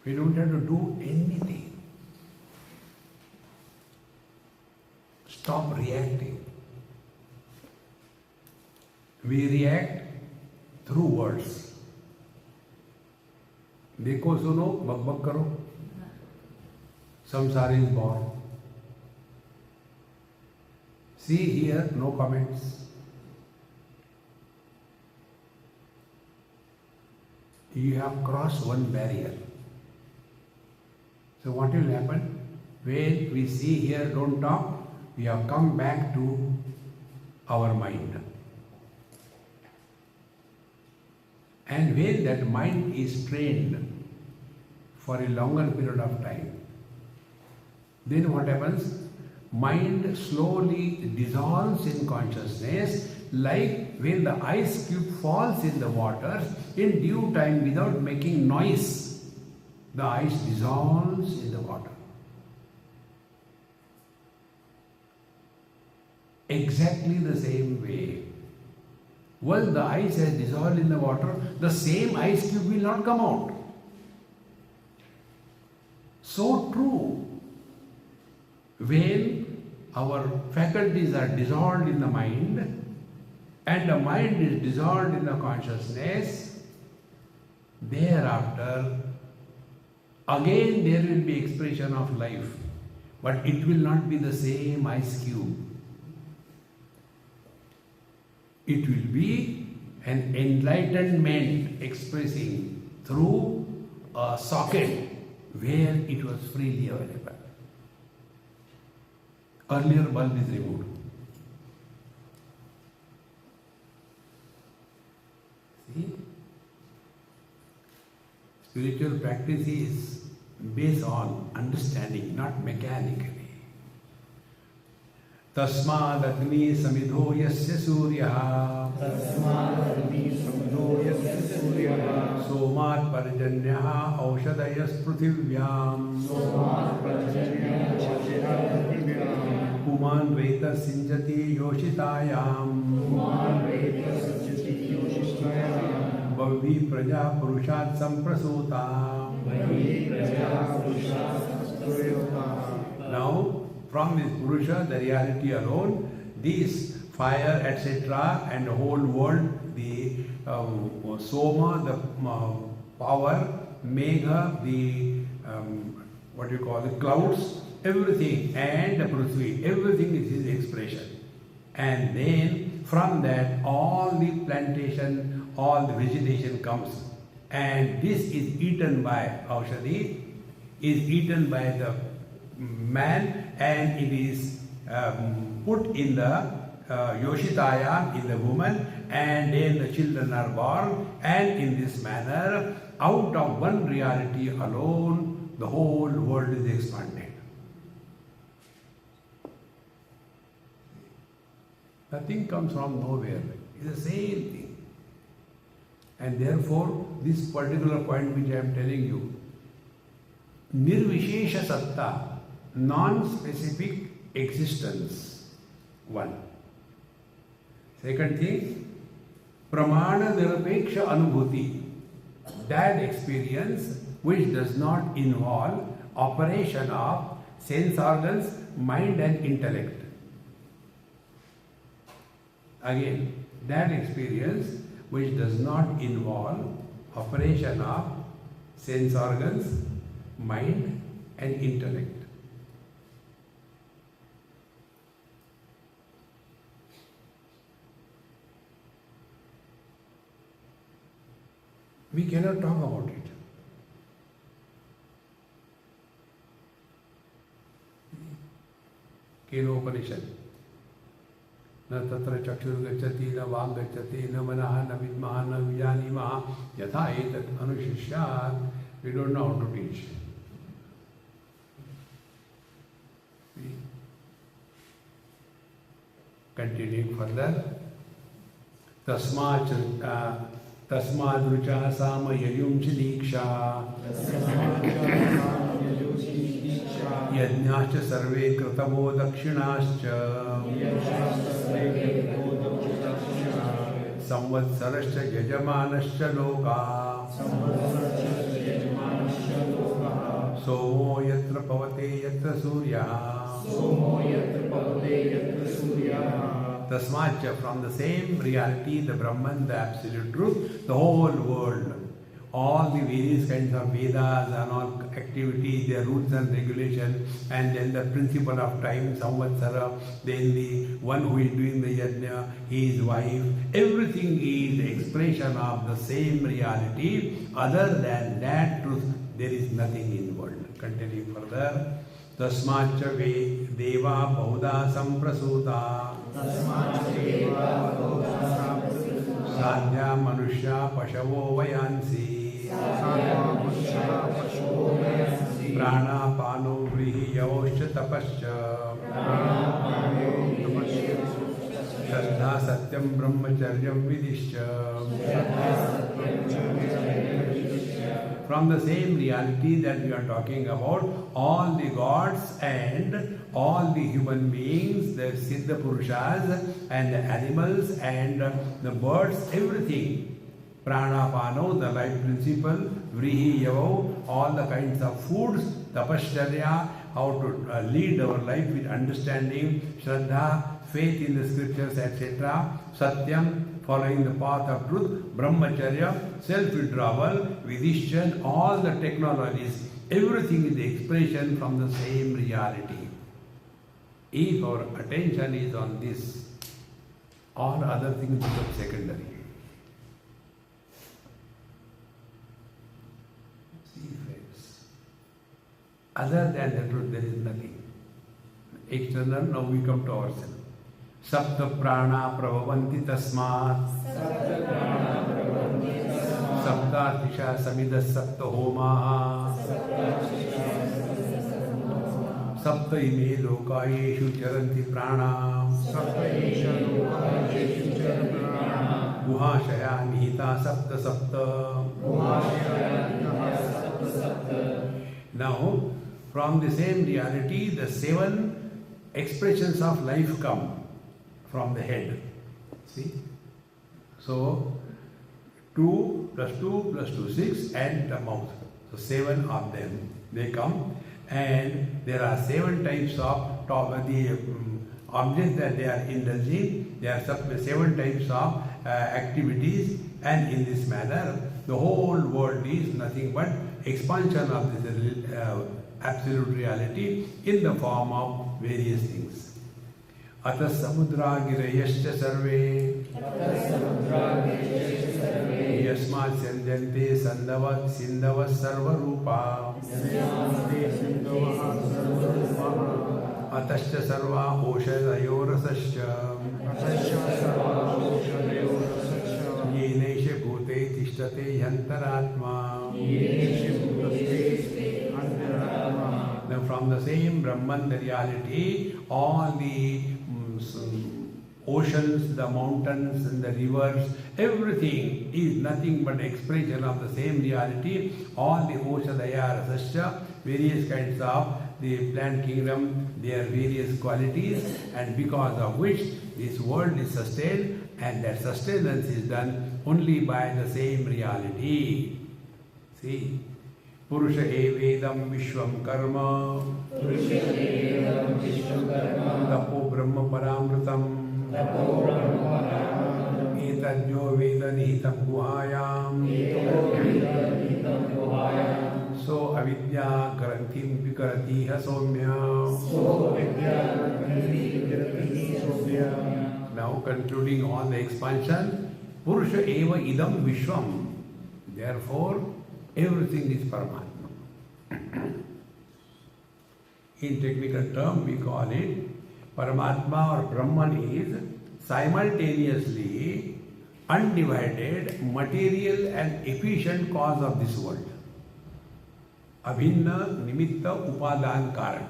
We don't have to do anything. Stop reacting. We react through words. देखो सुनो बक बक करो, samsara is born. See here, no comments. You have crossed one barrier. So what will happen? When we see here, don't talk, we have come back to our mind. And when that mind is trained for a longer period of time, then what happens? Mind slowly dissolves in consciousness, like when the ice cube falls in the water, in due time without making noise, the ice dissolves in the water. Exactly the same way. Once the ice has dissolved in the water, the same ice cube will not come out. So true. When our faculties are dissolved in the mind and the mind is dissolved in the consciousness, thereafter again there will be expression of life, but it will not be the same ice cube. It will be an enlightenment expressing through a socket where it was freely available. Earlier bulb is removed. See? Spiritual practice is based on understanding, not mechanically. Tasmad Agni Samidho Yasya Suryaha Somat Parjanyaha Aushadayas Pruthivyam Puman Veta Sinjati Yoshitayam Bhavi Praja Purushat Samprasota. Now, from this Purusha, the reality alone, this fire, etc., and the whole world, the Soma, the power, Megha, the what you call it, clouds, everything, and the Prithvi, everything is his expression. And then from that, all the plantation, all the vegetation comes, and this is eaten by Aushadhi, is eaten by the man, and it is put in the Yoshitaya, in the woman, and then the children are born, and in this manner, out of one reality alone, the whole world is expanded. Nothing comes from nowhere. It's the same thing. And therefore, this particular point which I am telling you, Nirvishesha Satta, non-specific existence. One. Second thing, Pramana Nirapeksha Anubhuti, that experience which does not involve operation of sense organs, mind and intellect. Again, that experience which does not involve operation of sense organs, mind and intellect. We cannot talk about it. Mundakopanishad. न तत्र चक्षुर्गच्छति न वाक् गच्छति न मनः न विद्मः न विजानीमः यथा एतत् अनुशिष्यात्. We don't know how to teach. Continuing further. तस्माद्रुचा सामययुंसि दीक्षा यज्ञाश्च सर्वे कृतवो दक्षिणाश्च संवत्सरश्च यजमानश्च लोका सोमो यत्र पवते यत्र सूर्यः Tasmacha, from the same reality, the Brahman, the absolute truth, the whole world, all the various kinds of Vedas and all activities, their rules and regulations, and then the principle of time, Samvatsara, then the one who is doing the yajna, his wife, everything is the expression of the same reality. Other than that truth, there is nothing in the world. Continue further. Tasmacha deva bauda samprasuta Sadhya manusya pashavo vayansi Prana pano vrihi yavoscha tapascha Shraddha satyam brahmacharyam vidishcha. From the same reality that we are talking about, all the gods and all the human beings, the Siddha Purushas and the animals and the birds, everything. Pranapano, the life principle, Vrihi Yavo, all the kinds of foods, Tapashcharya, how to lead our life with understanding, Shraddha, faith in the scriptures, etc. Satyam, following the path of truth, Brahmacharya, self-withdrawal, Vidishchan, all the technologies, everything is the expression from the same reality. If our attention is on this, all other things become secondary. See, friends, other than the truth, there is nothing. External, now we come to ourselves. Sapta prana prabhavanti tasmat Saptartisha samidas sapta homaha Sapta ime lokayeshu charanti prana Guhashaya nihita sapta sapta. Now, from the same reality, the 7 expressions of life come from the head. See? So, 2 plus 2 plus 2, 6, and the mouth. So, 7 of them, they come, and there are 7 types of objects that they are indulging. There are 7 types of activities, and in this manner, the whole world is nothing but expansion of this absolute reality in the form of various things. Ata samudra girayascha sarve yasmat sandhyante sindava sarva rupa atascha sarva oshadayorasascha yenesha bhute tishtate yantaratma. Now from the same Brahman, the reality, all the oceans, the mountains and the rivers, everything is nothing but expression of the same reality. All the Oshadaya Rasasya, various kinds of the plant kingdom, their various qualities, and because of which this world is sustained, and that sustenance is done only by the same reality. See? Purusha evedam vishwam karma tapo brahma paramritam etajyo veda nihitam guhayam avidya granthim vikarati hasoumya. Now concluding on the expansion, Purusha eva idam vishwam. Therefore, everything is Paramatma. In technical term, we call it Paramatma or Brahman is simultaneously undivided, material and efficient cause of this world. Abhinna nimitta upadan karan.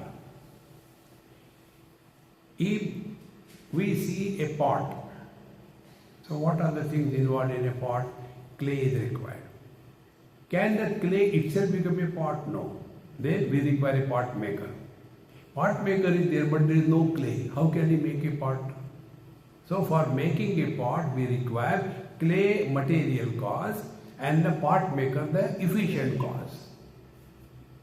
If we see a pot, so what are the things involved in a pot? Clay is required. Can that clay itself become a pot? No. Then we require a pot maker. Pot maker is there, but there is no clay. How can he make a pot? So for making a pot, we require clay material cause and the pot maker the efficient cause.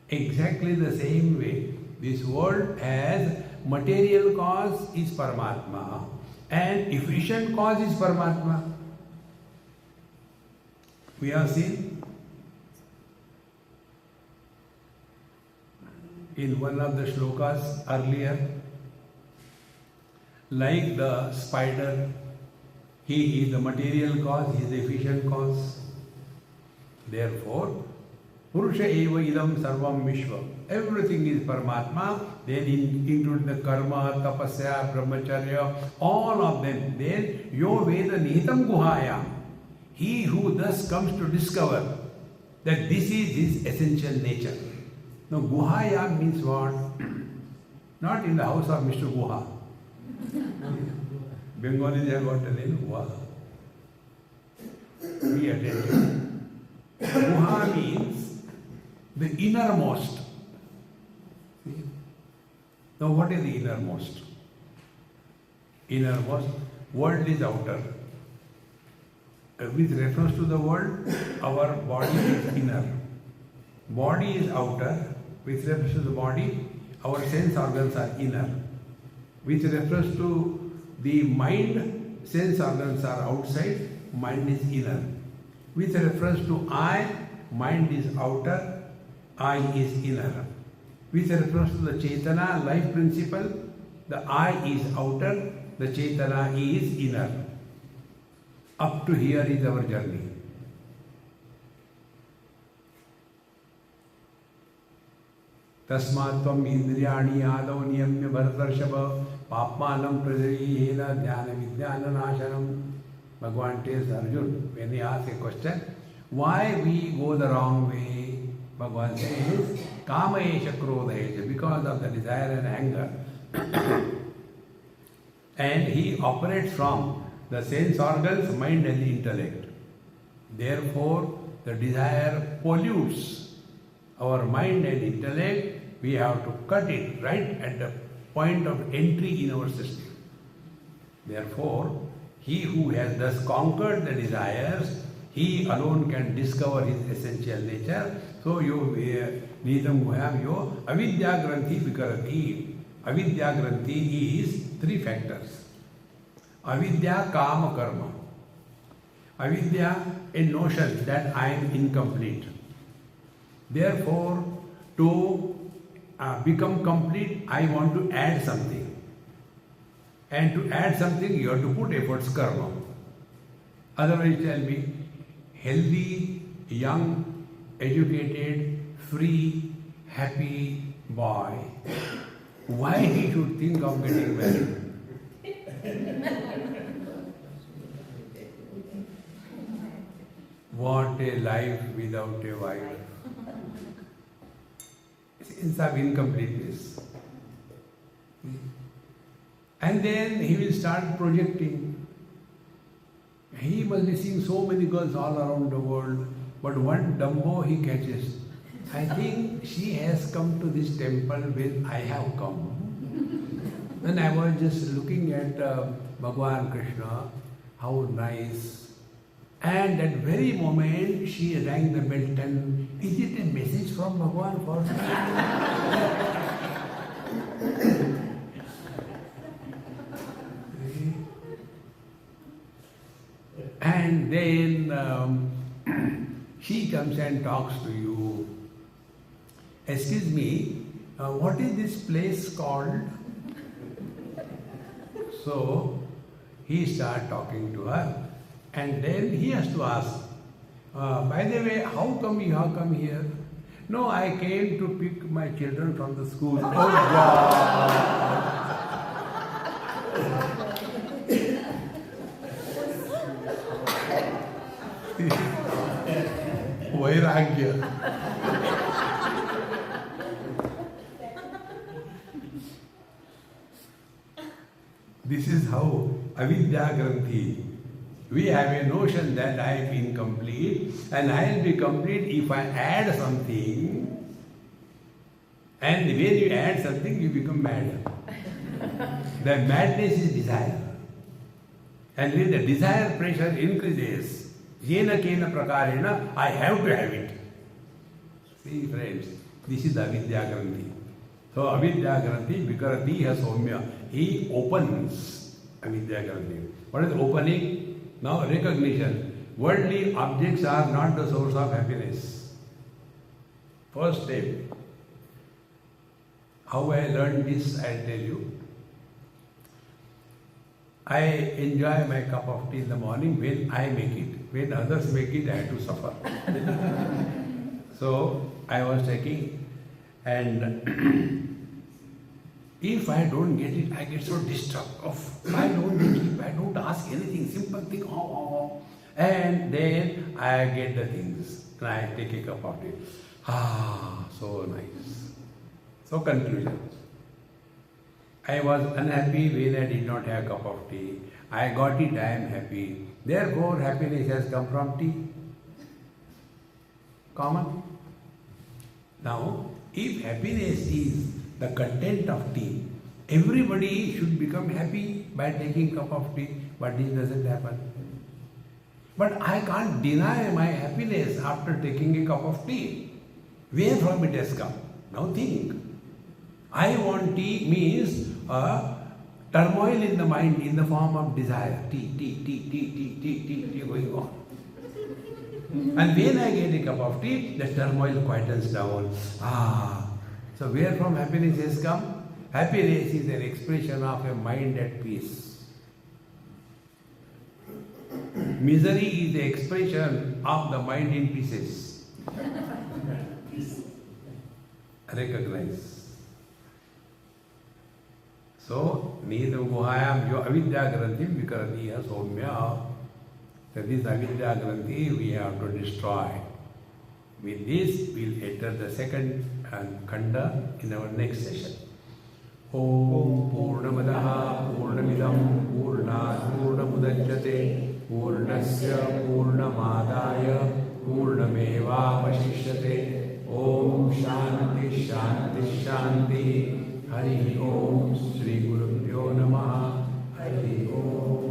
Exactly the same way, this world has material cause is Paramatma and efficient cause is Paramatma. We have seen in one of the shlokas earlier, like the spider, he is the material cause, he is the efficient cause. Therefore, Purusha eva idam sarvam vishwa. Everything is Paramatma. Then include the karma, tapasya, brahmacharya, all of them. Then yo veda nihitam guhayam. He who thus comes to discover that this is his essential nature. Now guhayam means what? Not in the house of Mr. Guha. Bengalis have got a name Guha. Be attentive. Guha means the innermost. See? Now what is the innermost? Innermost, world is outer. With reference to the world, our body is inner. Body is outer. With reference to the body, our sense organs are inner. With reference to the mind, sense organs are outside, mind is inner. With reference to I, mind is outer, I is inner. With reference to the Chaitana, life principle, the I is outer, the Chaitana is inner. Up to here is our journey. Tasmatvam indriyani adav niyamya bharatarshava papmanam prajariyena dhyana vijnana nashanam. Bhagavan tells Arjuna, when he asks a question, why we go the wrong way? Bhagavan says, kama esha krodha esha, because of the desire and anger. And he operates from the sense organs, mind and the intellect. Therefore, the desire pollutes our mind and intellect. We have to cut it right at the point of entry in our system. Therefore, he who has thus conquered the desires, he alone can discover his essential nature. So, Nidam Guham Yo Avidya Granthi Vikarati. Avidya Granthi is three factors. Avidya Kama Karma. Avidya, a notion that I am incomplete. Therefore, to become complete, I want to add something. And to add something, you have to put efforts, karma. Otherwise, tell me, healthy, young, educated, free, happy boy, why he should think of getting married? What a life without a wife. Sense of incompleteness. And then he will start projecting. He must be seeing so many girls all around the world, but one Dumbo he catches. I think she has come to this temple when I have come. When I was just looking at Bhagavan Krishna, how nice. And at very moment she rang the bell and is it a message from Bhagavan for me? And then she comes and talks to you. excuse me, what is this place called? So he started talking to her, and then he has to ask, by the way, how come you have come here? No, I came to pick my children from the school. Oh God! Vairagya. This is how avidya granthi. We have a notion that I am incomplete and I will be complete if I add something. And when you add something, you become mad. The madness is desire. And when the desire pressure increases, yena kena prakarena, I have to have it. See friends, this is avidya granthi. So avidya granthi vikarati ha somya. He opens avidya granthi. What is opening? Now recognition. Worldly objects are not the source of happiness. First step. How I learned this, I'll tell you. I enjoy my cup of tea in the morning when I make it. When others make it, I have to suffer. So I was taking, and if I don't get it, I get so disturbed. I don't keep, I don't ask anything, simple thing, and then I get the things, and I take a cup of tea. So nice. So conclusion. I was unhappy when I did not have a cup of tea. I got it, I am happy. Therefore, happiness has come from tea. Common. Now, if happiness is the content of tea, everybody should become happy by taking a cup of tea, but this doesn't happen. But I can't deny my happiness after taking a cup of tea. Where from it has come? Now think. I want tea means turmoil in the mind in the form of desire. Tea going on. And when I get a cup of tea, the turmoil quietens down. So where from happiness has come? Happiness is an expression of a mind at peace. Misery is the expression of the mind in pieces. Recognize. So, Nidam Guhayam Yo Avidya Granthim Vikaratiya Somya. That is Avidya Granthi we have to destroy. With this, we'll enter the second khanda in our next session. Om Purnamadaha Purnamidam Purnat Purnamudachyate Purnasya Purnamadaya Purnameva Vashishyate. Om Shanti Shanti Shanti. Hari Om Shri Gurubhyo Namaha. Hari Om.